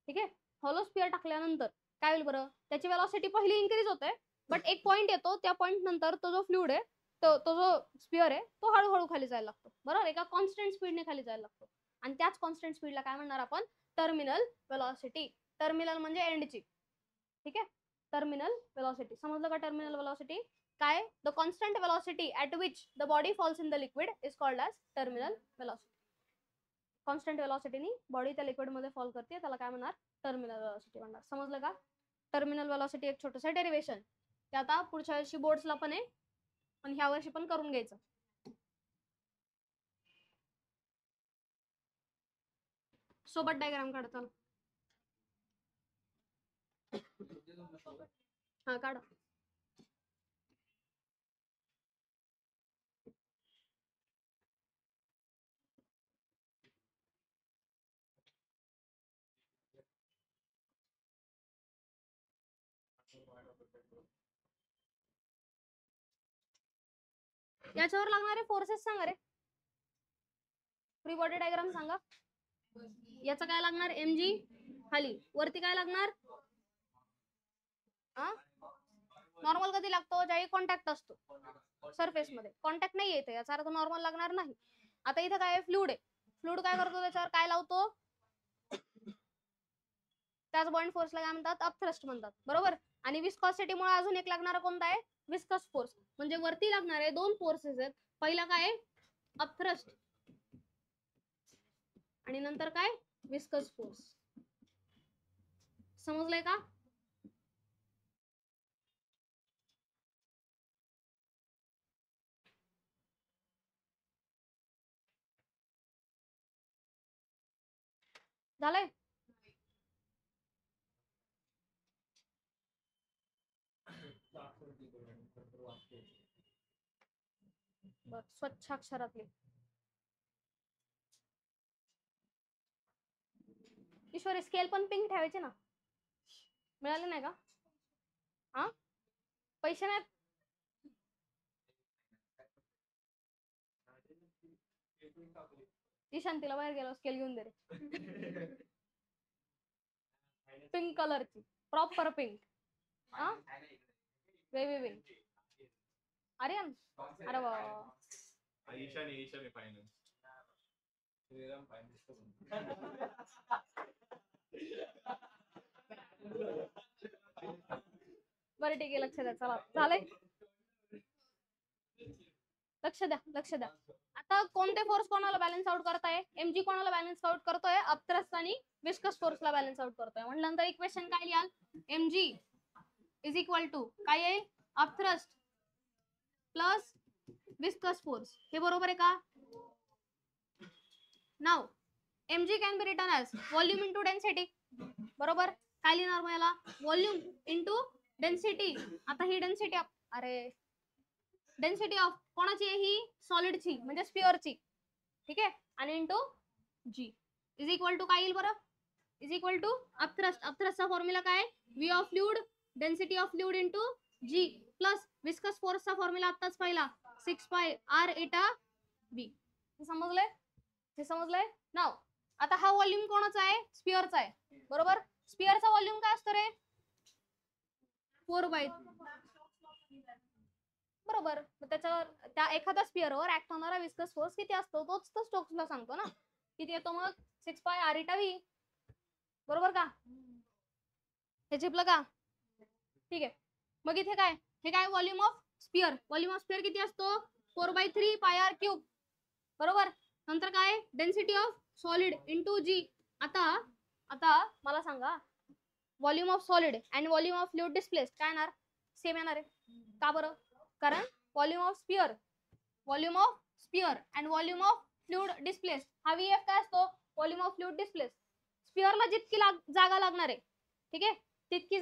ठीक आहे. हॉलो स्पिअर टाकल्यानंतर काय होईल बरं. त्याची वेलोसिटी पहिली इन्क्रीज होते. बट एक पॉइंट येतो. त्या पॉइंट नंतर तो जो फ्लुइड आहे तो जो स्पिअर आहे तो हळूहळू खाली जायला लागतो. बरोबर. एका कॉन्स्टंट स्पीडने खाली जायला लागतो. आणि त्याच कॉन्स्टंट स्पीडला काय म्हणणार आपण. Terminal velocity. टर्मिनल म्हणजे एंडची. ठीक आहे. टर्मिनल वेलोसिटी समजलं का. टर्मिनल वेलोसिटी काय. The constant velocity at which the body falls in the liquid is called as terminal velocity. Constant वेलोसिटीनी बॉडी त्या लिक्विड मध्ये फॉल करते त्याला काय म्हणणार. टर्मिनल वेलोसिटी म्हणणार. समजलं का. टर्मिनल वेलोसिटी एक छोटंसं डेरिवेशन ते आता पुढच्या वर्षी बोर्ड्सला पण आहे. पण ह्या वर्षी पण करून घ्यायचं. सोबत डायग्राम काढतो. हा काढा. याच्यावर लागणारे फोर्सेस सांगा रे. फ्री बॉडी डायग्राम सांगा. याचा काय लागणार. mg खाली. वरती काय लागणार. नॉर्मल कधी लागतो. ज्यावेळी कॉन्टॅक्ट असतो सरफेस मध्ये. कॉन्टॅक्ट नाही येते याचा अर्थ नॉर्मल लागणार नाही. आता इथे काय फ्लुइड आहे. फ्लुइड काय करतो त्याच्यावर काय लावतो. त्याच बॉइंट फोर्सला काय म्हणतात. अपथ्रस्ट म्हणतात. बरोबर. आणि विस्कॉसिटीमुळे अजून एक लागणारा कोणता आहे. Viscous force. म्हणजे वरती लागणारे दोन फोर्सेस आहेत. पहिला काय अपथ्रस्ट आणि नंतर काय विस्कस फोर्स. समजलंय का. झालंय. स्वच्छ अक्षरातले. ईश्वरी स्केल पण पिंक ठेवायचे ना. मिळाले नाही का. हा पैसे नाहीत. ईशान तिला बाहेर गेलो स्केल घेऊन दे रे. पिंक कलरची प्रॉपर पिंक. हा वे आर्यन. अरे वा. बरं ठीक आहे. लक्ष द्या. चला झालंय. लक्ष द्या. आता कोणते फोर्स कोणाला बॅलन्स आउट करताय. mg कोणाला बॅलन्स आउट करतोय. अपथ्रस्ट आणि विस्कस फोर्सला बॅलन्स आउट करतोय. म्हटल्यानंतर इक्वेशन काय लिहाल. mg इज इक्वल टू काय आहे. Upthrust plus viscous force. हे बरोबर आहे का. नाव mg can be written as volume into density. बरोबर. काय लिहिणार मग याला. Volume into density. आता ही डेन्सिटी डेन्सिटी ऑफ कोणाची आहे ही. सॉलिडची म्हणजे स्पिअरची. ठीक आहे. आणि into g is equal to काय येईल बरं. इज इक्वल टू अपथ्रस्टचा फॉर्म्युला काय V of fluid density of fluid into g plus viscous फोर्सचा फॉर्म्युला आत्ताच पाहिला 6 पाय आर एटा बी. समजलंय? हे समजलंय? नाव आता हा व्हॉल्यूम कोणाचा आहे स्पिअरचा आहे बरोबर. स्पिअरचा व्हॉल्यूम काय असतो रे 4 बाय बरोबर. त्याच्यावर त्या एखाद्या स्पिअरवर ऍक्ट होणारा विस्कस फोर्स किती असतो तोच तर स्टोक्सला सांगतो ना. किती येतो मग 6 पाय आर इटा व्ही बरोबर का. हे झिपलं का ठीक आहे. मग इथे काय हे काय व्हॉल्यूम ऑफ स्पिअर किती असतो 4/3 पाय आर क्यूब बरोबर. नंतर काय डेन्सिटी ऑफ सॉलिड इंटू जी. आता मला सांगा volume of solid and volume of fluid displaced काय येणार सेम येणार आहे का बरं. कारण volume of sphere and volume of fluid displaced हा व्हीएफ काय असतो व्हॉल्यूम ऑफ फ्लुइड डिस्प्लेस्ड. स्पिअरला जितकी जागा लागणार आहे ठीक आहे तितकी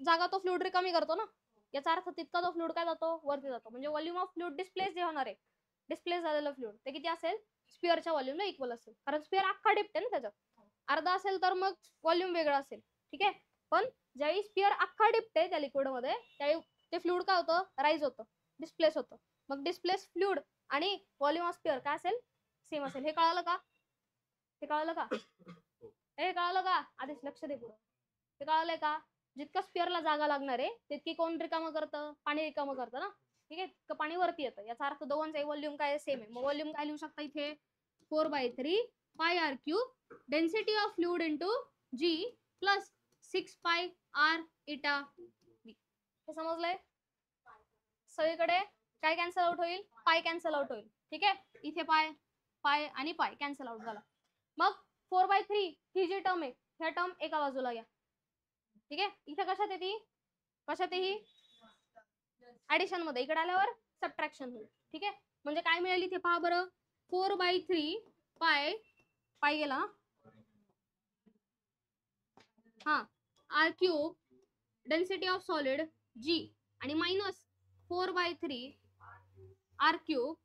जागा तो फ्लुइड रिकामी करतो ना. याचा अर्थ तितका तो फ्लुइड काय जातो वरती जातो. म्हणजे व्हॉल्यूम ऑफ फ्लुइड डिस्प्लेस जे होणार आहे डिस्प्लेस झालेलं फ्लुइड ते किती असेल स्पिअरच्या व्हॉल्यूमला इक्वल असेल. कारण स्पिअर अख्खा डिप्ट आहे ना त्याच्यात अर्धा असेल तर मग व्हॉल्यूम वेगळं असेल ठीक आहे. पण ज्यावेळी स्पिअर अख्खा डिप्ट आहे त्या लिक्विड मध्ये त्यावेळी ते फ्लुइड काय होतं राईज होतं डिस्प्लेस होतं. मग डिस्प्लेस फ्लुइड आणि व्हॉल्यूम ऑफ स्पिअर काय असेल सेम असेल. हे कळालं का हे कळालं का आधीच लक्ष दे पुढं. हे कळालंय का जितका स्पिअरला जागा लागणार आहे तितकी कोण रिकामं करतं पाणी रिकामं करतं ना ठीक आहे. पाणी वरती येतं याचा अर्थ दोघांचा व्हॉल्यूम काय सेम आहे. मग व्हॉल्यूम काय लिहू शकता इथे 4/3 pi r cube density of fluid into g plus 6 pi r इटा बी. हे समजलंय. सगळीकडे काय कॅन्सल आउट होईल पाय कॅन्सल आउट होईल ठीक आहे. इथे पाय आणि पाय कॅन्सल आउट झाला. मग 4/3 ही जी टर्म आहे ह्या टर्म एका बाजूला घ्या ठीक आहे. इथे कशात ही ऍडिशन मध्ये इकडे आल्यावर सबट्रॅक्शन होईल ठीक आहे. म्हणजे काय मिळेल इथे पहा बरं 4/3 पाय गेला हा r cube density of solid g आणि minus 4/3 r cube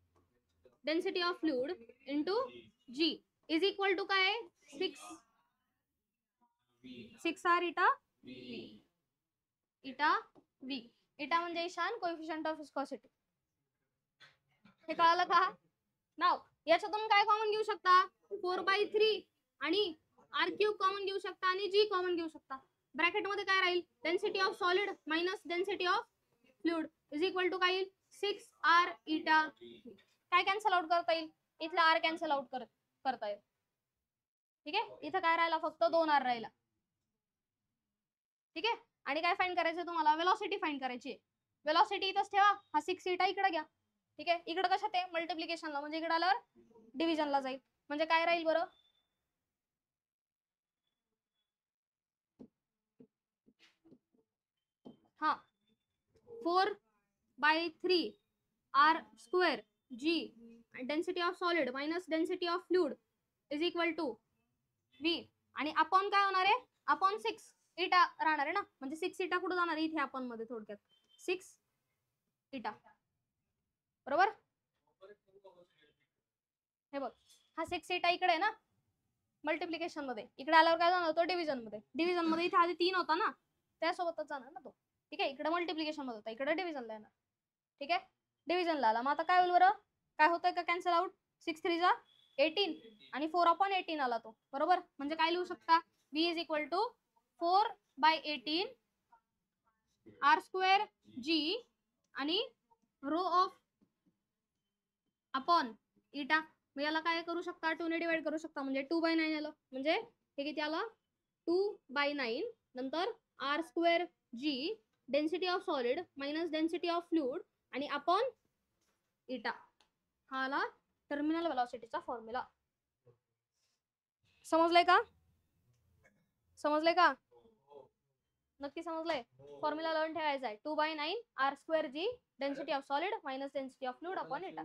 density of fluid into g is equal to काय 6 आर इटा व्ही. इटा म्हणजे ईशान कोएफिशियंट ऑफ विस्कोसिटी. हे कळालं का नाव. याच्यातून काय कॉमन घेऊ शकता 4/3 आणि आर क्यूब कॉमन घेऊ शकता आणि जी कॉमन घेऊ शकता. ब्रॅकेट मध्ये काय राहील density of solid minus density of fluid is equal to काय येईल 6 आर इटा. काय कॅन्सल आउट करता येईल इथला आर कॅन्सल आउट करता येईल ठीक आहे. इथं काय राहिला फक्त 2 आर राहिला ठीक आहे. आणि काय फाइंड करायचं तुम्हाला वेलॉसिटी फाइंड करायची. वेलॉसिटी इथंच ठेवा हा 6 इटा इकडे घ्या ठीक आहे. इकडे कशात आहे मल्टिप्लिकेशनला म्हणजे इकडे आल्यावर डिव्हिजनला जाईल. म्हणजे काय राहील बरं हा 4/3 r square g density of solid minus density of fluid is equal to v. आणि अपॉन काय होणार आहे अपॉन 6 इटा राहणार आहे ना. म्हणजे 6 इटा कुठे जाणार आहे इथे अपॉन मध्ये थोडक्यात 6 इटा बरोबर. हे बघ हा 6 इटा इकडे आहे ना मल्टिप्लिकेशन मध्ये इकडे आल्यावर काय जाणार होतो डिव्हिजन मध्ये इथे आधी 3 होता ना त्यासोबतच जाणार ना तो ठीक आहे. इकडे मल्टिप्लिकेशन मध्ये होता इकडे डिव्हिजनला येणार ठीक आहे. डिव्हिजनला आला मग आता काय होईल बरं काय होतंय का कॅन्सल आउट 6 3 जा 18 आणि 4/18 आला तो बरोबर. म्हणजे काय लिहू शकता v is equal to 4/18 r square g आणि रो ऑफ अपॉन इटा. मग याला काय करू शकता 2 ने डिवाइड करू शकता म्हणजे 2/9 आलं. म्हणजे हे किती आला 2/9 नंतर r square g density of solid minus density of fluid आणि अपॉन इटा. हा आला टर्मिनल वेलॉसिटीचा फॉर्म्युला. समजलंय का नक्की समजलंय. फॉर्म्युला लावून ठेवायचा आहे 2/9 r square g density of solid minus density of fluid upon eta.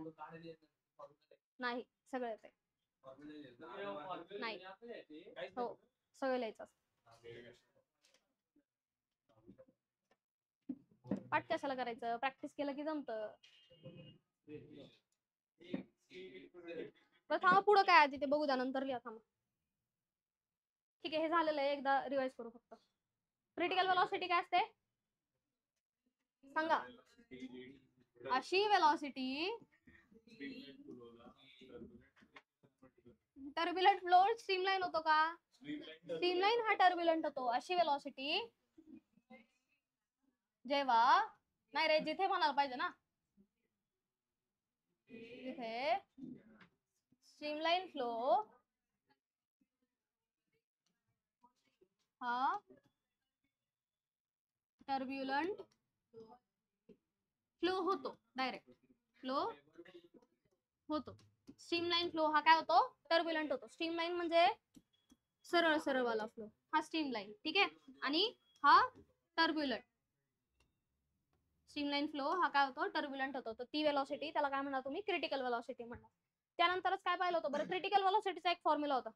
नाही सगळं येते नाही हो सगळं लिहायचं पाठ कशाला करायचं प्रॅक्टिस केलं की जमतं. थांबा पुढं काय आधी ते बघू द्या नंतर लिहा थांबा. ठीक आहे, हे झालेलं आहे, एकदा रिवाइज करू फक्त. क्रिटिकल वेलॉसिटी काय असते सांगा. अशी वेलॉसिटी टर्ब्युलंट फ्लो स्ट्रीमलाईन होतो का? स्ट्रीमलाईन हा टर्ब्युलंट होतो. अशी वेलॉसिटी जेव्हा नाही रे, जिथे म्हणायला पाहिजे ना, जिथे स्ट्रीमलाईन फ्लो हा टर्ब्युलंट फ्लो होतो, डायरेक्ट फ्लो होतो. स्ट्रीमलाईन फ्लो हा काय होतो? टर्ब्युलंट होतो. स्ट्रीमलाईन म्हणजे सरळ सरळ वाला फ्लो, हा स्ट्रीमलाईन. ठीक आहे, आणि हा टर्ब्युलंट. स्ट्रीमलाईन फ्लो हा काय होतो? टर्ब्युलंट होतो. तर ती वेलॉसिटी त्याला काय म्हणा तुम्ही? क्रिटिकल वेलॉसिटी म्हणा. त्यानंतरच काय पाहिलं होतं बरं? क्रिटिकल वेलॉसिटीचा एक फॉर्म्युला होता,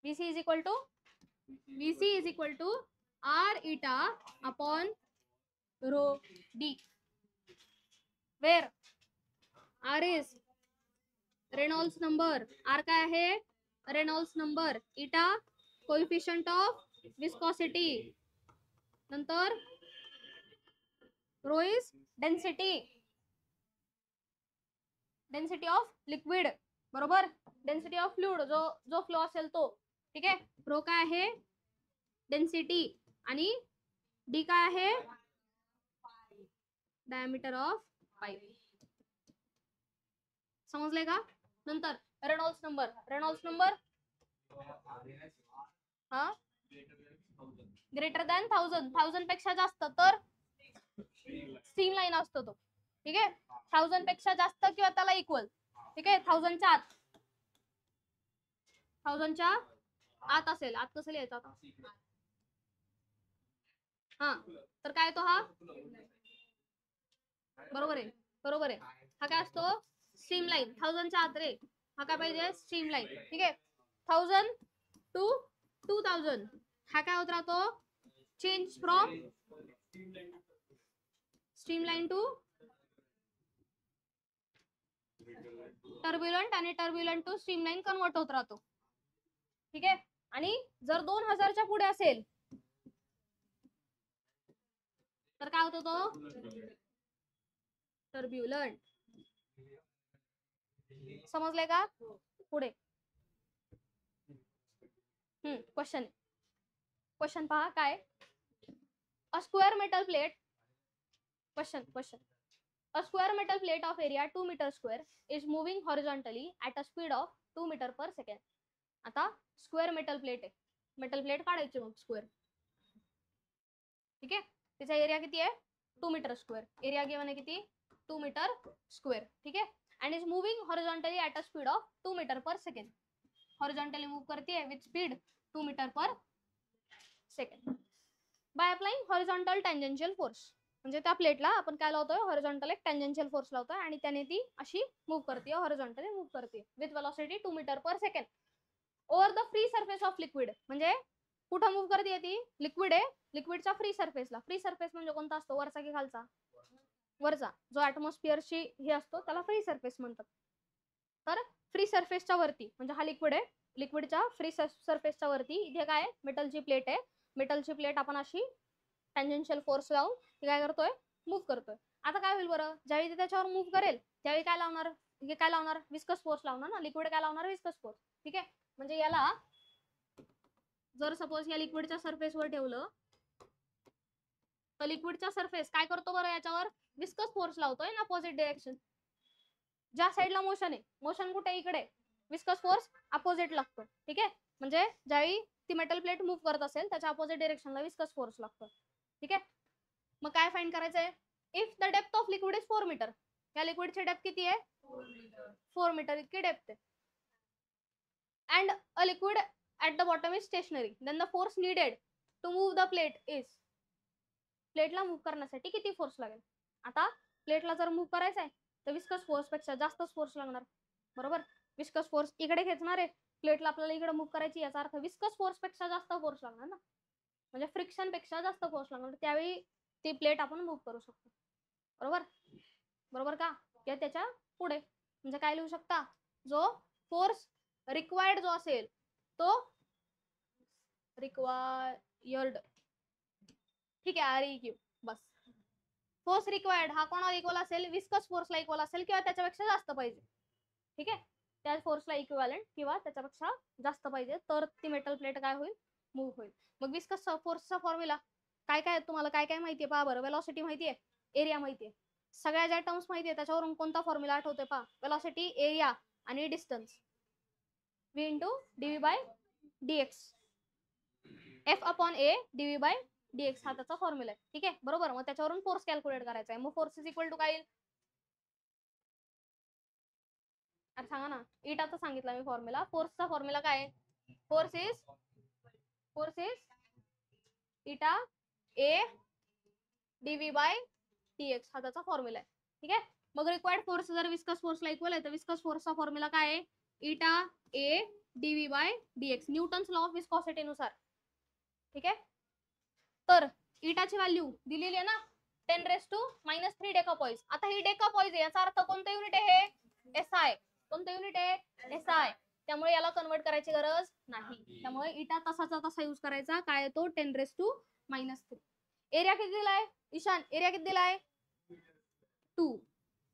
VC is equal to R eta upon rho d, where R is Reynolds number, R काय आहे? Reynolds number, eta coefficient of viscosity, नंतर rho is density, density of liquid, बरोबर, डेन्सिटी ऑफ फ्लुइड, जो flow असेल तो. ठीक आहे, row काय आहे? डेन्सिटी, आणि डी काय आहे? Diameter of pipe. समजले का? नंतर रेनॉल्ड्स नंबर, रेनॉल्ड्स नंबर हा ग्रेटर दॅन 1000, 1000 पेक्षा जास्त तर स्ट्रीमलाईन असतो तो. ठीक आहे, 1000 पेक्षा जास्त किंवा त्याला इक्वल. ठीक आहे, 1000 च्या आत, 1000 च्या आत असेल. आत कसं लिहायचं आता? हा, तर काय तो हा बरोबर आहे, बरोबर आहे. हा काय असतो? स्ट्रीमलाईन. 1000 च्या आत रे, हा काय पाहिजे? स्ट्रीमलाईन. ठीक आहे, 1000 टू 2000 हा काय होत राहतो? Change from streamline to turbulent, आणि टर्ब्युलंट टू स्ट्रीमलाईन कन्वर्ट होत राहतो. ठीक आहे, आणि जर 2000 च्या पुढे असेल तर काय होतो? तो टर्ब्युलंट. समजले का? पुढे क्वेश्चन, क्वेश्चन पहा काय. A square metal plate, question a square metal plate of area 2 meter square is moving horizontally at a speed of 2 meter per second. आता स्क्वेअर मेटल प्लेट आहे, मेटल प्लेट काढायची मग square. ठीक आहे, तिचा area किती आहे? 2 मीटर स्क्वेअर. एरिया गिवन आहे किती? 2 मीटर स्क्वेअर. ठीक आहे, and is moving horizontally at a speed of 2 metre per second. Horizontally move करते with speed 2 metre per second by applying horizontal tangential force. म्हणजे त्या प्लेटला आपण काय लावतोय? हॉरिझॉन्टल एक टँजेन्शियल फोर्स लावतोय, आणि त्याने ती अशी मूव्ह करते, हॉरिझॉन्टली मूव्ह करते with velocity 2 metre per second over the free surface of liquid. म्हणजे कुठं मूव्ह करते ती? लिक्विड आहे, लिक्विडच्या फ्री सरफेसला. फ्री सरफेस म्हणजे कोणता असतो? वरचा की खालचा? वरचा, जो ऍटमॉस्फिअरशी हे असतो त्याला फ्री सरफेस म्हणतात. तर फ्री सरफेसच्या वरती, म्हणजे हा लिक्विड आहे, लिक्विडच्या फ्री सरफेसच्या वरती इथे काय? मेटलची प्लेट आहे. मेटलची प्लेट आपण अशी टँजेन्शियल फोर्स लावून ती काय करतोय? मूव्ह करतोय. आता काय होईल बरं? ज्यावेळी ती त्याच्यावर मूव्ह करेल त्यावेळी काय लावणार? हे काय लावणार? विस्कस फोर्स लावणार ना. लिक्विड काय लावणार? Viscous force. ठीक आहे, म्हणजे याला जर सपोज या लिक्विडच्या सरफेसवर ठेवलं तर लिक्विडचा सरफेस काय करतो बरं? याच्यावर विस्कस फोर्स लावतोय ना, अपोजिट डायरेक्शन. ज्या साईडला मोशन आहे, मोशन कुठे? इकडे. विस्कस फोर्स अपोजिट लागतो. ठीक आहे, म्हणजे ज्यावेळी ती मेटल प्लेट मूव्ह करत असेल त्याच्या अपोजिट डायरेक्शनला विस्कस फोर्स लागतो. ठीक आहे, मग काय फाइंड करायचंय? If the depth of liquid is 4 metre. या लिक्विडची डेप्थ किती आहे? 4 मीटर इतकी डेप्थ आहे. And a liquid at the bottom is stationary, then the force needed to move the plate is. प्लेटला मूव्ह करण्यासाठी किती फोर्स लागेल? आता प्लेटला जर मूव्ह करायचं आहे तर विस्कस फोर्स पेक्षा जास्तच फोर्स लागणार, बरोबर. विस्कस फोर्स इकडे खेचणार आहे, प्लेटला आपल्याला इकडे मूव्ह करायची, याचा अर्थ विस्कस फोर्स पेक्षा जास्त फोर्स लागणार ना, म्हणजे फ्रिक्शन पेक्षा जास्त फोर्स लागणार. त्यावेळी ती प्लेट आपण मूव्ह करू शकतो, बरोबर. बरोबर का? या त्याच्या पुढे म्हणजे काय लिहू शकता? जो फोर्स रिक्वायर्ड जो असेल तो रिक्वायर्ड, ठीक आहे, REQ बस. फोर्स रिक्वायर्ड हा कोणाला इक्वल असेल, विस्कस फोर्सला इक्वल असेल किंवा त्याच्यापेक्षा जास्त पाहिजे, ठीक आहे, त्या फोर्सला इक्विव्हॅलंट किंवा त्याच्यापेक्षा जास्त पाहिजे तर ती मेटल प्लेट काय होईल, मूव्ह होईल. मग विस्कस फोर्सचा फॉर्म्युला काय काय तुम्हाला काय काय माहितीये पहा बरं. वेलॉसिटी माहितीये, एरिया माहितीये, सगळ्या ज्या टर्म्स माहितीये त्याच्यावरून कोणता फॉर्म्युला आठवतोय पहा. वेलॉसिटी, एरिया आणि distance, v into dv by dx, f upon a dv by dx हा त्याचा फॉर्म्युला आहे, ठीक आहे, बरोबर. मग त्याच्यावरून फोर्स कॅल्क्युलेट करायचा आहे. मग फोर्स इज इक्वल टू काय येईल, अरे सांगा ना, इटाचा सांगितला मी फॉर्म्युला. फोर्सचा फॉर्म्युला काय आहे, फोर्स इज इटा a dv बाय dx हा त्याचा फॉर्म्युला आहे, ठीक आहे. मग रिक्वायर्ड फोर्स जर विस्कस फोर्सला इक्वल आहे तर विस्कस फोर्सचा फॉर्म्युला काय आहे, eta a dv by dx, Newton's law of viscosity नुसार, ठीक आहे. तर इटाची व्हॅल्यू दिलेली आहे ना 10⁻³ डेकापॉइज. आता ही डेकापॉइज आहे, याचा अर्थ कोणतं युनिट आहे, हे SI. कोणतं युनिट आहे, SI. त्यामुळे याला कन्वर्ट करायची गरज नाही. त्यामुळे इटा तसाचा तसा यूज करायचा. काय आहे तो, 10⁻³. एरिया किती दिलाय ईशान, एरिया किती दिलाय, 2.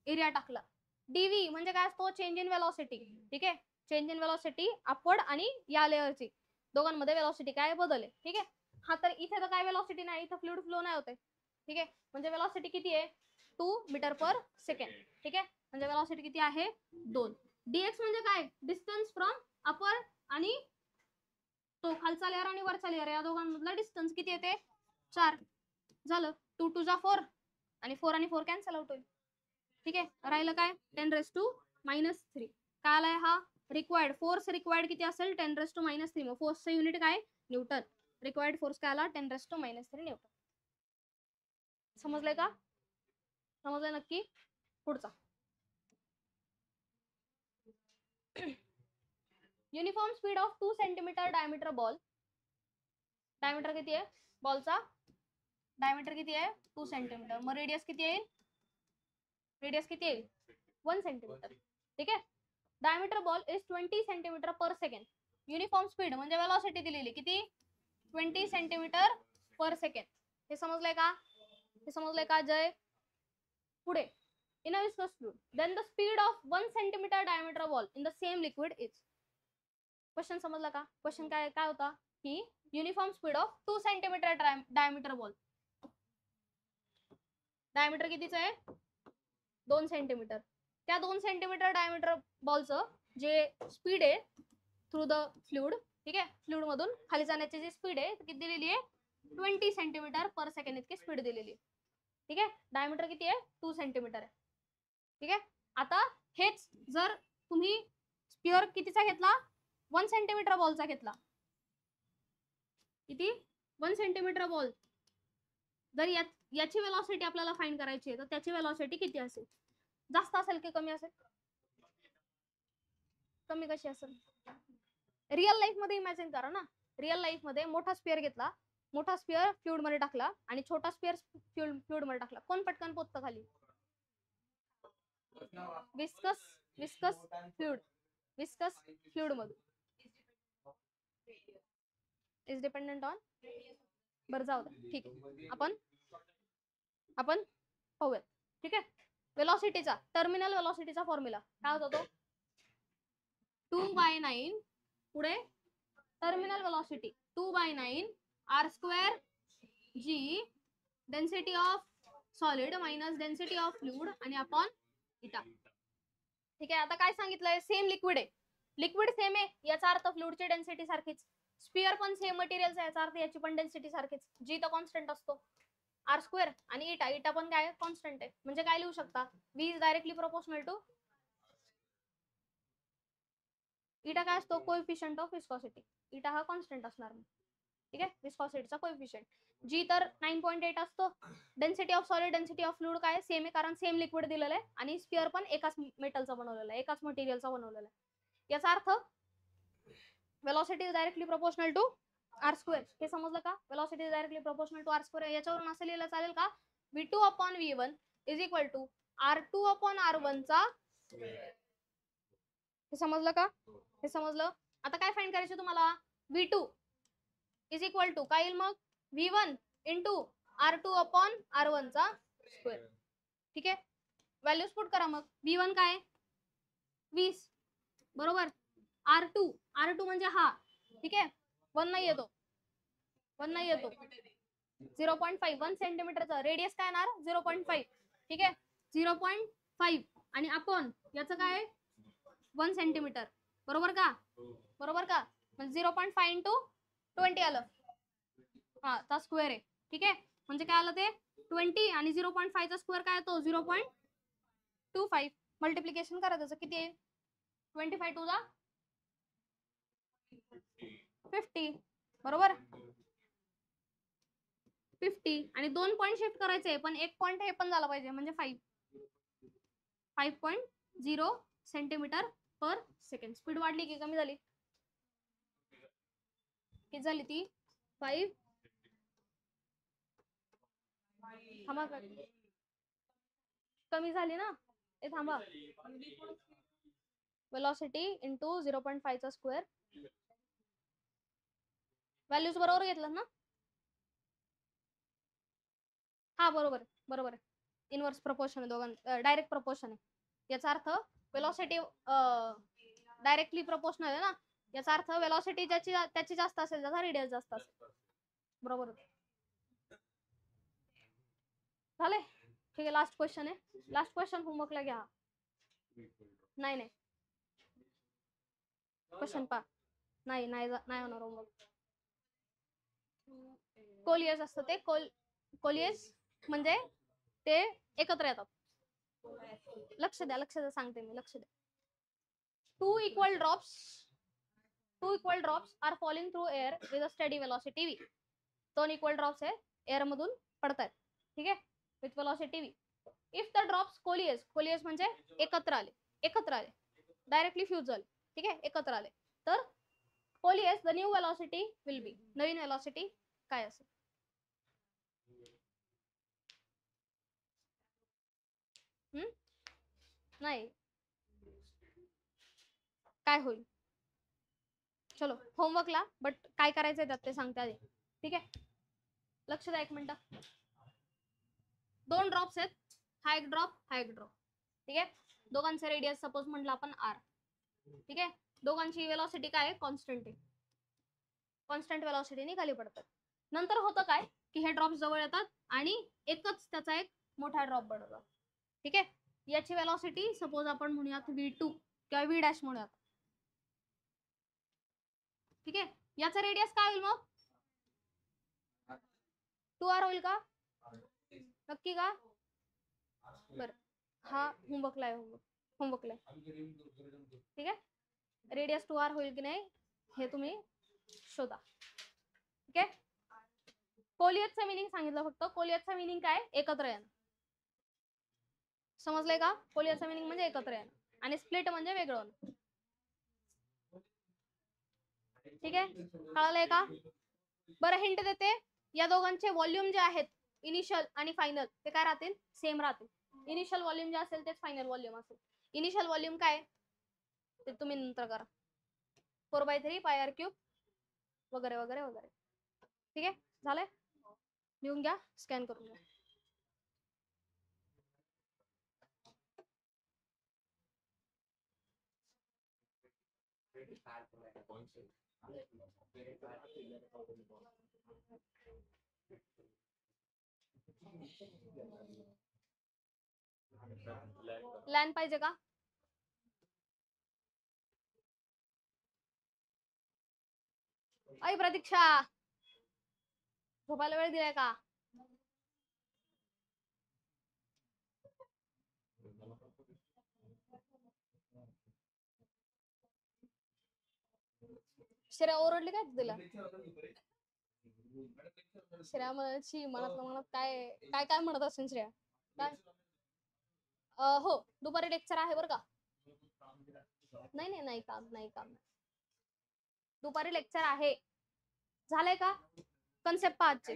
एरिया टाकला. डीव्ही म्हणजे काय असतो, चेंज इन वेलॉसिटी, ठीक आहे, चेंज इन वेलॉसिटी अपवर्ड आणि या लेअरची दोघांमध्ये वेलॉसिटी काय बदल आहे, ठीक आहे. हा तर इथे तर काय वेलॉसिटी नाही, इथे फ्लुइड फ्लो नाही होते, ठीक आहे. म्हणजे वेलॉसिटी किती आहे, 2 मीटर पर सेकंड, ठीक आहे. म्हणजे वेलॉसिटी किती आहे, 2. dx म्हणजे काय, डिस्टन्स फ्रॉम अपर आणि तो खालचा लेअर आणि वरचा लेअर या दोघांमधला डिस्टन्स किती येते, 4. झालं, 2 2 जा 4 आणि 4 आणि 4 कॅन्सल आउट होईल, ठीक आहे. राहिलं काय, 10⁻³ काय आलाय हा, रिक्वायर्ड फोर्स. रिक्वायर्ड किती असेल, 10⁻³ मग फोर्सचं युनिट काय, न्यूटन. रिक्वायर्ड फोर्स काय आला, 10⁻³ न्यूटन. समजलंय का, समजलंय नक्की. पुढचा, uniform speed of 2 centimetre diameter ball. Diameter किती आहे बॉलचा, डायमीटर किती आहे, 2 सेंटीमीटर. मग रेडियस किती येईल, रेडियस किती येईल, 1 सेंटीमीटर, ठीक आहे. Diameter ball is 20 centimetre per second. Uniform speed म्हणजे वेलॉसिटी दिलेली किती, 20 सेंटीमीटर पर सेकंड. हे समजलंय का, हे समजलंय का जय. पुढे, in a viscous fluid then the speed of 1 centimeter diameter ball in the same liquid is. Question समजला का, क्वेश्चन काय काय होता की uniform speed of 2 centimetre diameter ball, diameter कितीच आहे, 2 सेंटीमीटर. त्या 2 सेंटीमीटर डायमीटर बॉलचं जे स्पीड आहे थ्रू द फ्लुइड, ठीक आहे, फ्लुइड मधून खाली जाण्याची जी स्पीड आहे किती दिलेली आहे, 20 सेंटीमीटर पर सेकंड इतकी स्पीड दिलेली आहे, ठीक आहे. डायमीटर किती आहे, 2 सेंटीमीटर आहे, ठीक आहे. आता हेच जर तुम्ही स्पिअर कितीचा घेतला, 1 सेंटीमीटर बॉलचा घेतला, किती, 1 सेंटीमीटर बॉल, जर याची वेलॉसिटी आपल्याला फाइंड करायची आहे तर त्याची वेलॉसिटी किती असेल, जास्त असेल की कमी असेल, कमी कशी असेल. रिअल लाईफ मध्ये इमॅजिन करा ना, रिअल लाईफ मध्ये मोठा स्पिअर घेतला, मोठा स्पिअर फ्लुइड मध्ये टाकला आणि छोटा स्पिअर फ्लुइड मध्ये टाकला, कोण पटकन पोचतं खाली, viscous viscous fluid, viscous fluid मधून इज डिपेंडेंट ऑन, बरं जाऊ दे, ठीक आहे. आपण पाहूयात, ठीक आहे. वेलॉसिटीचा, टर्मिनल वेलॉसिटीचा फॉर्म्युला काय होता तो, 2/9 पुढे terminal velocity 2/9 r² g density of solid minus density of fluid आणि अपॉन इटा, ठीक आहे. आता काय सांगितलंय, सेम लिक्विड आहे, लिक्विड सेम आहे याचा अर्थ फ्लुइडची डेन्सिटी सारखीच, स्पिअर पण सेम मटेरियलचा याचा अर्थ याची पण डेन्सिटी सारखीच, जी तर कॉन्स्टंट असतो r² आणि इटा, इटा पण काय कॉन्स्टंट आहे. म्हणजे काय लिहू शकता, v is directly proportional to eta, काय असतो, कोएफिशियंट ऑफ विस्कॉसिटी. इटा हा कॉन्स्टंट असणार, ठीक आहे, विस्कॉसिटीचा कोएफिशियंट. जी तर 9.8 असतो. Density of solid, density of fluid काय सेम आहे कारण सेम लिक्विड दिलेलं आहे आणि स्पिअर पण एकाच मेटलचा बनवलेला आहे, एकाच मटेरियलचा बनवलेला आहे. याचा अर्थ velocity is directly proportional to r². हे समजलं का, velocity is directly proportional to r². याच्यावरून असं लिहिलं चालेल का, v2/v1 is equal to r2/r1 चा, हे समजलं का, हे समजलं. आता काय फाइंड करायचं तुम्हाला, v2 इज इक्वल टू काय येईल मग V1 into R2 upon R1 चा स्क्वेअर. ठीक आहे, व्हॅल्यूज पुट करा. मग V1 काय 20 बरोबर, R2 म्हणजे हा, ठीक आहे, 1 नाही येतो, 1 नाही येतो, 0.5 1 सेंटीमीटरचा रेडियस काय येणार 0.5. ठीक आहे, 0.5 आणि अपॉन याचं काय 1 सेंटीमीटर, बरोबर का, बरोबर का, म्हणजे 0.5 इंटू 20 आलं, हा चा स्क्वेअर आहे. ठीक आहे, म्हणजे काय आलं ते 20 आणि 0.5 चा स्क्वेअर काय येतो 0.25. मल्टिप्लिकेशन करा त्याचं, किती आहे 25 टू दा 50 बरोबर, 50 आणि 2 पॉईंट शिफ्ट करायचे, पण एक पॉईंट हे पण झाला पाहिजे, म्हणजे 5.0 सेंटीमीटर पर सेकंड. स्पीड वाढली की कमी झाली, किती झाली ती 5, थांबा कमी झाली ना, ते थांबा, वेलॉसिटी इंटू 0.5 चा स्क्वेअर, व्हॅल्यूज बरोबर घेतलं ना, हा बरोबर बरोबर, इनवर्स प्रपोर्शन आहे दोघांना, डायरेक्ट प्रपोर्शन आहे. याचा अर्थ वेलॉसिटी डायरेक्टली प्रपोर्शनल आहे ना, याचा अर्थ वेलॉसिटी त्याची जास्त असेल त्याचा रेडियस जास्त असेल, बरोबर. झाले, ठीक आहे, लास्ट क्वेश्चन आहे, लास्ट क्वेश्चन होमवर्कला घ्या. नाही नाही क्वेश्चन पा, नाही नाही नाही होणार होमवर्क. कोलियस असतं ते, कोलियस म्हणजे ते एकत्र येतात. लक्ष द्या, लक्ष द्या, सांगते मी, लक्ष द्या. two equal drops are falling through air with a steady velocity v. दोन इक्वल ड्रॉप्स आहे एअर मधून पडतात, ठीक आहे, with velocity v. If the drops coleus म्हणजे एकत्र आले डायरेक्टली फ्यूज झाले, ठीक आहे, एकत्र आले, तर coleus the new velocity will be, Naveen velocity काय असेल. नाही काय होईल, चलो होमवर्कला, बट काय करायचंय त्यात ते सांगते आधी, ठीक आहे. लक्ष द्या एक मिनिट. दोन ड्रॉप्स आहेत, हा एक ड्रॉप, ठीक आहे, दोघांचे रेडियस सपोज म्हटलं आपण r, ठीक आहे, दोघांची वेलॉसिटी काय आहे कॉन्स्टंट आहे, कॉन्स्टंट वेलॉसिटीने खाली पडतात. नंतर होतं काय की हे ड्रॉप जवळ येतात आणि एकच त्याचा एक मोठा ड्रॉप बनवतात, ठीक आहे. याची वेलॉसिटी सपोज आपण म्हणूयात v2 किंवा v डॅश म्हणूयात, ठीक आहे. याचा रेडियस काय होईल मग 2r होईल का, नक्की का, बर, हा होमवर्कला आहे, होमवर्कला ठीक आहे. रेडियस 2r होईल की नाही हे तुम्ही शोधा, ठीक आहे. कोलियसचं मिनिंग सांगितलं फक्त, कोलियसचं मिनिंग काय एकत्र येणं, समजलंय का, कोलियसचं मिनिंग म्हणजे एकत्र येणं आणि स्प्लिट म्हणजे वेगळं होणं, ठीक आहे, कळालंय का. बरं हिंट देते, या दोघांचे व्हॉल्यूम जे आहेत इनिशियल आणि फायनल ते काय राहतील, सेम राहतील. इनिशियल व्हॉल्यूम जे असेल तेच फायनल व्हॉल्यूम असेल. इनिशियल व्हॉल्यूम काय ते तुम्ही नंतर करा, 4/3 πr³ वगैरे वगैरे वगैरे, ठीक आहे. झालंय, लिहून घ्या, स्कॅन करून घ्या. लॅन पाहिजे का, अय प्रतीक्षा झोपायला वेळ दिलाय का, श्रेया ओरडली काय तुला, श्रेया म्हणाची मनातलं मनात काय काय काय म्हणत असेल श्रेया, काय हो दुपारी लेक्चर आहे बरं का, नाही नाही नाही काम नाही काम, दुपारी लेक्चर आहे, झालंय का, कन्सेप्ट पाचचे,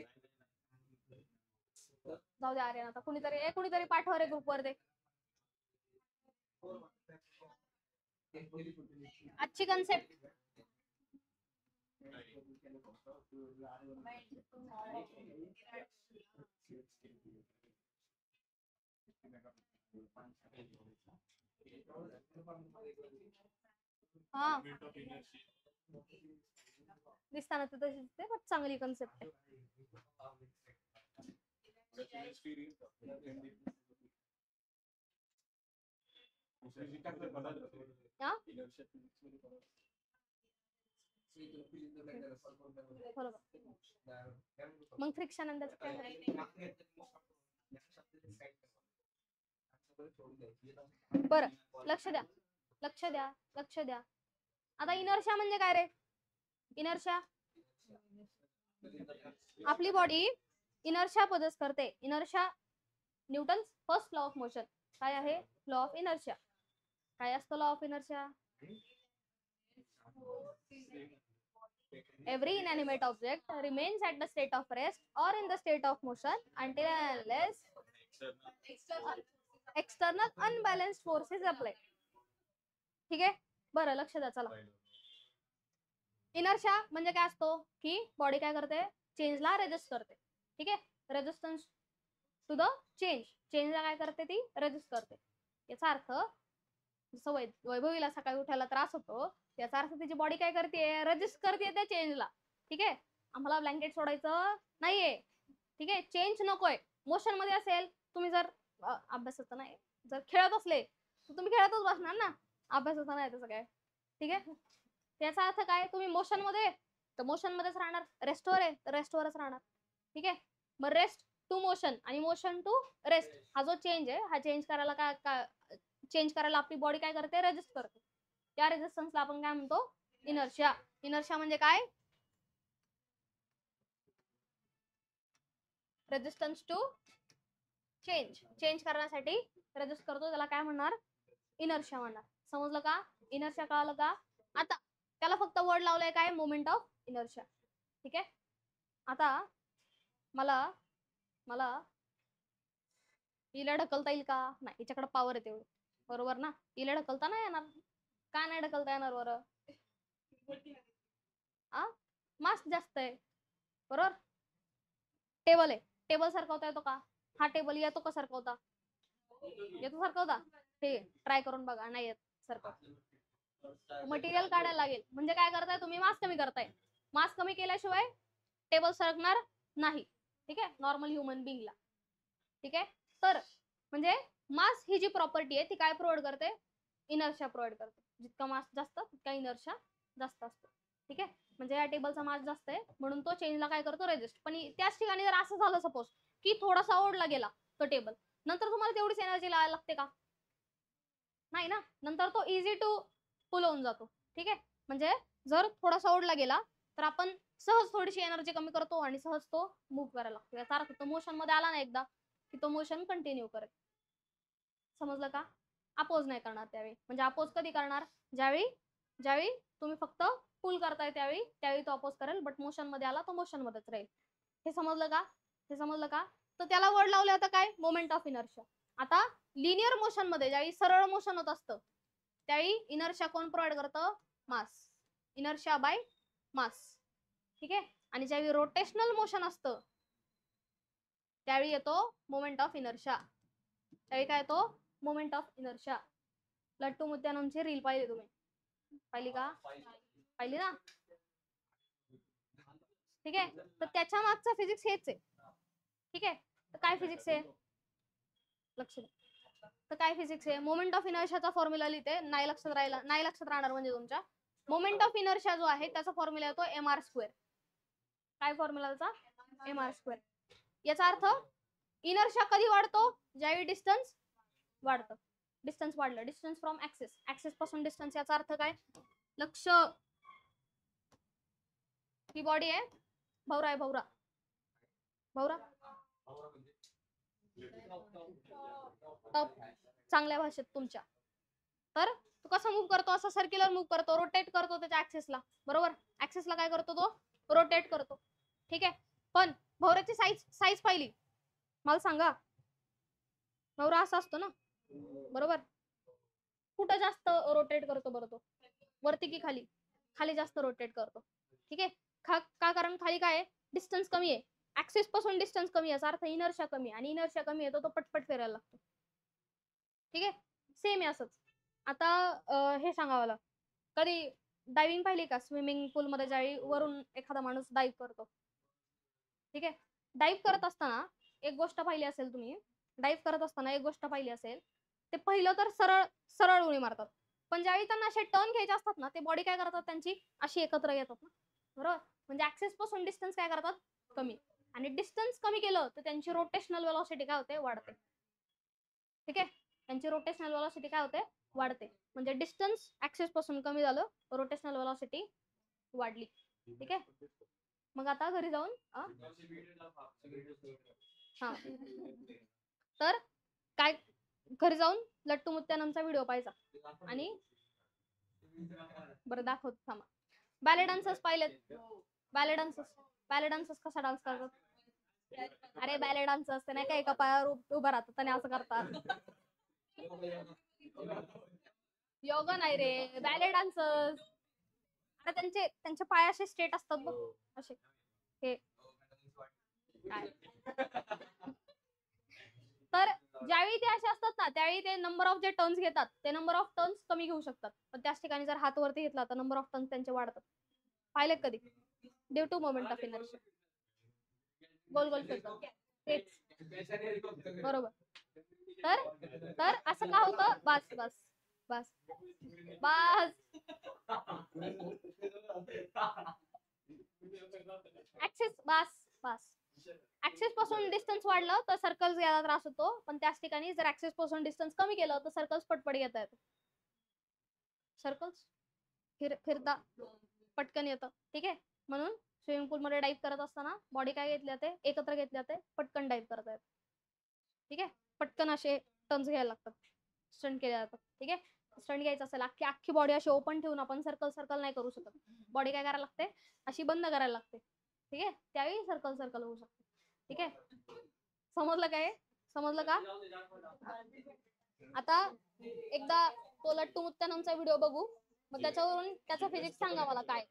जाऊ दे आर्यन, आता कुणीतरी पाठवा रे ग्रुपवर ते. आजची कन्सेप्ट हा दिसताना तर तशी दिसते पण चांगली कन्सेप्ट आहे. हा? बरोबर. मग फ्रिक्शन अंदाज काय? बरं लक्ष द्या लक्ष द्या लक्ष द्या. आता इनर्शिया म्हणजे काय रे? इनर्शिया आपली बॉडी इनर्शिया पोजेस करते. Inertia Newton first law of motion काय आहे? Law of inertia. काय असतो law of inertia? Every inanimate object remains at the state of rest or in the state of motion until and unless external unbalanced force is applied. ठीक आहे. बरं लक्ष द्या चला. इनर्शिया म्हणजे काय असतो की बॉडी काय करते? चेंजला रेजिस्ट करते. ठीक आहे. Resistance to the change. चेंजला काय करते? ती रेजिस्ट करते. याचा अर्थ जसं वैभवीला सकाळी उठायला त्रास होतो याचा अर्थ तिची बॉडी काय करते? रेजिस्ट करते त्या चेंजला. ठीक आहे. आम्हाला ब्लँकेट सोडायचं नाहीये. ठीक आहे. चेंज नकोय. मोशन मध्ये असेल तुम्ही जर अभ्यासाचं नाही जर खेळत असले तर तुम्ही खेळतच बसणार ना. अभ्यासाचं नाही तसं काय. ठीक आहे. त्याचा अर्थ काय? तुम्ही मोशन मध्ये तर मोशन मध्येच राहणार. रेस्टवर आहे तर रेस्टवरच राहणार. ठीक आहे. मग रेस्ट टू मोशन आणि मोशन टू रेस्ट हा जो चेंज आहे हा चेंज करायला काय चेंज करायला आपली बॉडी काय करते? रेजिस्ट करते. त्या रेजिस्टन्सला आपण काय म्हणतो? इनर्शिया. इनर्शिया म्हणजे काय? Resistance to change. चेंज करण्यासाठी रेजिस्ट करतो त्याला काय म्हणणार? इनर्शिया म्हणणार. समजलं का? इनर्शिया कळालं का? आता त्याला फक्त वर्ड लावलंय काय? Moment of inertia. ठीक आहे. आता मला मला हिला ढकलता येईल का? नाही. हिच्याकडे पॉवर आहे तेवढी. बरोबर ना? हिला ढकलता नाही येणार. का नाही ढकलता येणार बरं? मास जास्त आहे. बरोबर. टेबल आहे. टेबल सरकवता येतो का? हा टेबल येतो का सरकवता? येतो सरकवता? ठीक आहे. ट्राय करून बघा. नाही येत सरकवता. मटेरियल काढायला लागेल. म्हणजे काय करताय तुम्ही? मास कमी करताय. मास कमी केल्याशिवाय टेबल सरकणार नाही. ठीक आहे. नॉर्मल ह्युमन बिंगला. ठीक आहे. तर म्हणजे मास ही जी प्रॉपर्टी आहे ती काय प्रोव्हाइड करते? इनर्शिया प्रोव्हाइड करते. जितका मास जास्त तितका इनर्शिया जास्त असतो. ठीक आहे. म्हणजे या टेबलचा मास जास्त आहे म्हणून तो चेंजला काय करतो? रेजिस्ट. पण त्याच ठिकाणी जर असं झालं सपोज की थोडासा ओढला गेला तो टेबल नंतर तुम्हाला तेवढीच एनर्जी लावायला लागते का? नाही ना. नंतर तो इझी टू पुल होऊन जातो. ठीक आहे. म्हणजे जर थोडासा ओढला गेला तर आपण सहज थोडीशी एनर्जी कमी करतो आणि सहज तो मूव्ह करायला लागतो. याचा अर्थ तो मोशन मध्ये आला ना एकदा की तो मोशन कंटिन्यू करेल. समजलं का? अपोज नाही करणार त्यावेळी. म्हणजे अपोज कधी करणार? ज्यावेळी तुम्ही फक्त पुल करताय त्यावेळी तो अपोज करेल. बट मोशन मध्ये आला तो मोशन मध्येच राहील. हे समजलं का? हे समजलं का? तर त्याला वर्ड लावले आता काय? Moment of inertia. आता लिनियर मोशन मध्ये ज्यावेळी सरळ मोशन होत असतं त्यावेळी इनर्शिया कोण प्रोव्हाइड करतं? मास. Inertia by mass. ठीक आहे. आणि ज्यावेळी रोटेशनल मोशन असतं त्यावेळी येतो मोमेंट ऑफ इनर्शिया. त्यावेळी काय येतो? Moment of inertia. लट्टू मुत्यानंची रील पाहिली तुम्ही? पाहिली का? पाहिली ना? ठीक आहे. तर त्याच्या मागचा फिजिक्स हेच आहे. ठीक आहे. तर काय फिजिक्स आहे? लक्ष द्या. तर काय फिजिक्स आहे? मोमेंट ऑफ इनर्शियाचा फॉर्म्युला लिहिते. नाही लक्षात राहणार म्हणजे तुमच्या मोमेंट ऑफ इनर्शिया जो आहे त्याचा फॉर्म्युला येतो mr स्क्वेअर. काय फॉर्म्युला त्याचा? mr square. याचा अर्थ इनर्शिया कधी वाढतो? ज्यावेळी डिस्टन्स वाढतं. डिस्टन्स वाढलं. डिस्टन्स फ्रॉम ऍक्सिस पासून डिस्टन्स. याचा अर्थ काय? लक्ष. ही बॉडी आहे. भवरा आहे. भवरा चांगल्या भाषेत तुमच्या. तर तो कसा मूव्ह करतो? असं सर्क्युलर मूव्ह करतो. रोटेट करतो त्याच्या ऍक्सिसला. बरोबर. ऍक्सिसला काय करतो? तो रोटेट करतो. ठीक आहे. पण भवऱ्याची साईज पाहिली? मला सांगा. भवरा असा असतो ना. बरोबर. कुठं जास्त रोटेट करतो बरं तो? वरती की खाली? खाली जास्त रोटेट करतो. ठीक आहे. का कारण खाली काय आहे, डिस्टन्स कमी आहे, ऍक्सिस पासून डिस्टन्स कमी आहे, याचा अर्थ इनर्शिया कमी आहे, आणि इनर्शिया कमी आहे तो पटपट फिरायला लागतो. ठीक आहे, सेम आहे असंच. आता हे सांगा मला, कधी डायव्हिंग पाहिली का? स्विमिंग पूल मध्ये ज्यावेळी वरून एखादा माणूस डाईव्ह करतो, ठीक आहे, डाईव्ह करत असताना एक गोष्ट पाहिली असेल तुम्ही, डाईव्ह करत असताना एक गोष्ट पाहिली असेल, ते पहिलं तर सरळ सरळ उडी मारतात, पण ज्यावेळी त्यांना असे टर्न घ्यायचे असतात ना, ते बॉडी काय करतात, त्यांची अशी एकत्र येतात ना, बरोबर. म्हणजे ऍक्सेस पासून डिस्टन्स काय करतात, कमी. आणि डिस्टन्स कमी केलं तर त्यांची रोटेशनल वेलॉसिटी काय होते, वाढते. ठीक आहे, त्यांची रोटेशनल वेलॉसिटी काय होते, वाढते. म्हणजे डिस्टन्स ऍक्सेस पासून कमी झालं, रोटेशनल वेलॉसिटी वाढली. ठीक आहे, मग आता घरी जाऊन हा, तर काय, घरी जाऊन लट्टू मुत्यानमचा व्हिडिओ पाहायचा, आणि बरं दाखवत थांबा. बॅले डान्सर्स पाहिलेत? बॅले डान्सर्स कसा डान्स करतात? अरे बॅले डान्सर्स ते नाही का एका पायावर उभं राहतात आणि असं करतात. योगा नाही रे, बॅले डान्सर्स. आता त्यांचे पाय असे स्ट्रेट असतात बघ, असे. हे तर ज्यावेळी ते असे असतात ना, त्यावेळी ते नंबर ऑफ जे टर्न्स घेतात, ते नंबर ऑफ टर्न्स कमी घेऊ शकतात, पण त्याच ठिकाणी जर हात वरती घेतला तर नंबर ऑफ टर्न्स त्यांचे वाढतात. पाहिले कधी? Due to moment of inertia. गोल गोल फिरतात तेच, बरोबर. तर असं का होतं? बस बस बस बस, ऍक्सेस, बस बस. ऍक्सेस पासून डिस्टन्स वाढलं तर सर्कल्स घ्यायला त्रास होतो, पण त्याच ठिकाणी जर ऍक्सेस पासून डिस्टन्स कमी केलं तर सर्कल्स पटपट घेता येतो. सर्कल्स फिरता पटकन येतं. ठीक आहे, म्हणून स्विमिंग पूल मध्ये डाईव्ह करत असताना बॉडी काय घेतली जाते, एकत्र घेतली जाते, पटकन डाईव्ह करता येतं. ठीक आहे, पटकन असे टर्न्स घ्यायला लागतात, स्टंट केले जातात. ठीक आहे, स्टंट घ्यायचं असेल अख्खी बॉडी अशी ओपन ठेवून आपण सर्कल नाही करू शकत, बॉडी काय करायला लागते, अशी बंद करायला लागते. ठीक आहे, त्यावेळी सर्कल होऊ शकते. ठीक आहे, समजलं काय? समजलं का? आता एकदा तो लट्टू मुत्यानमचा व्हिडिओ बघू, मग त्याच्यावरून त्याचा फिजिक्स सांगा मला काय.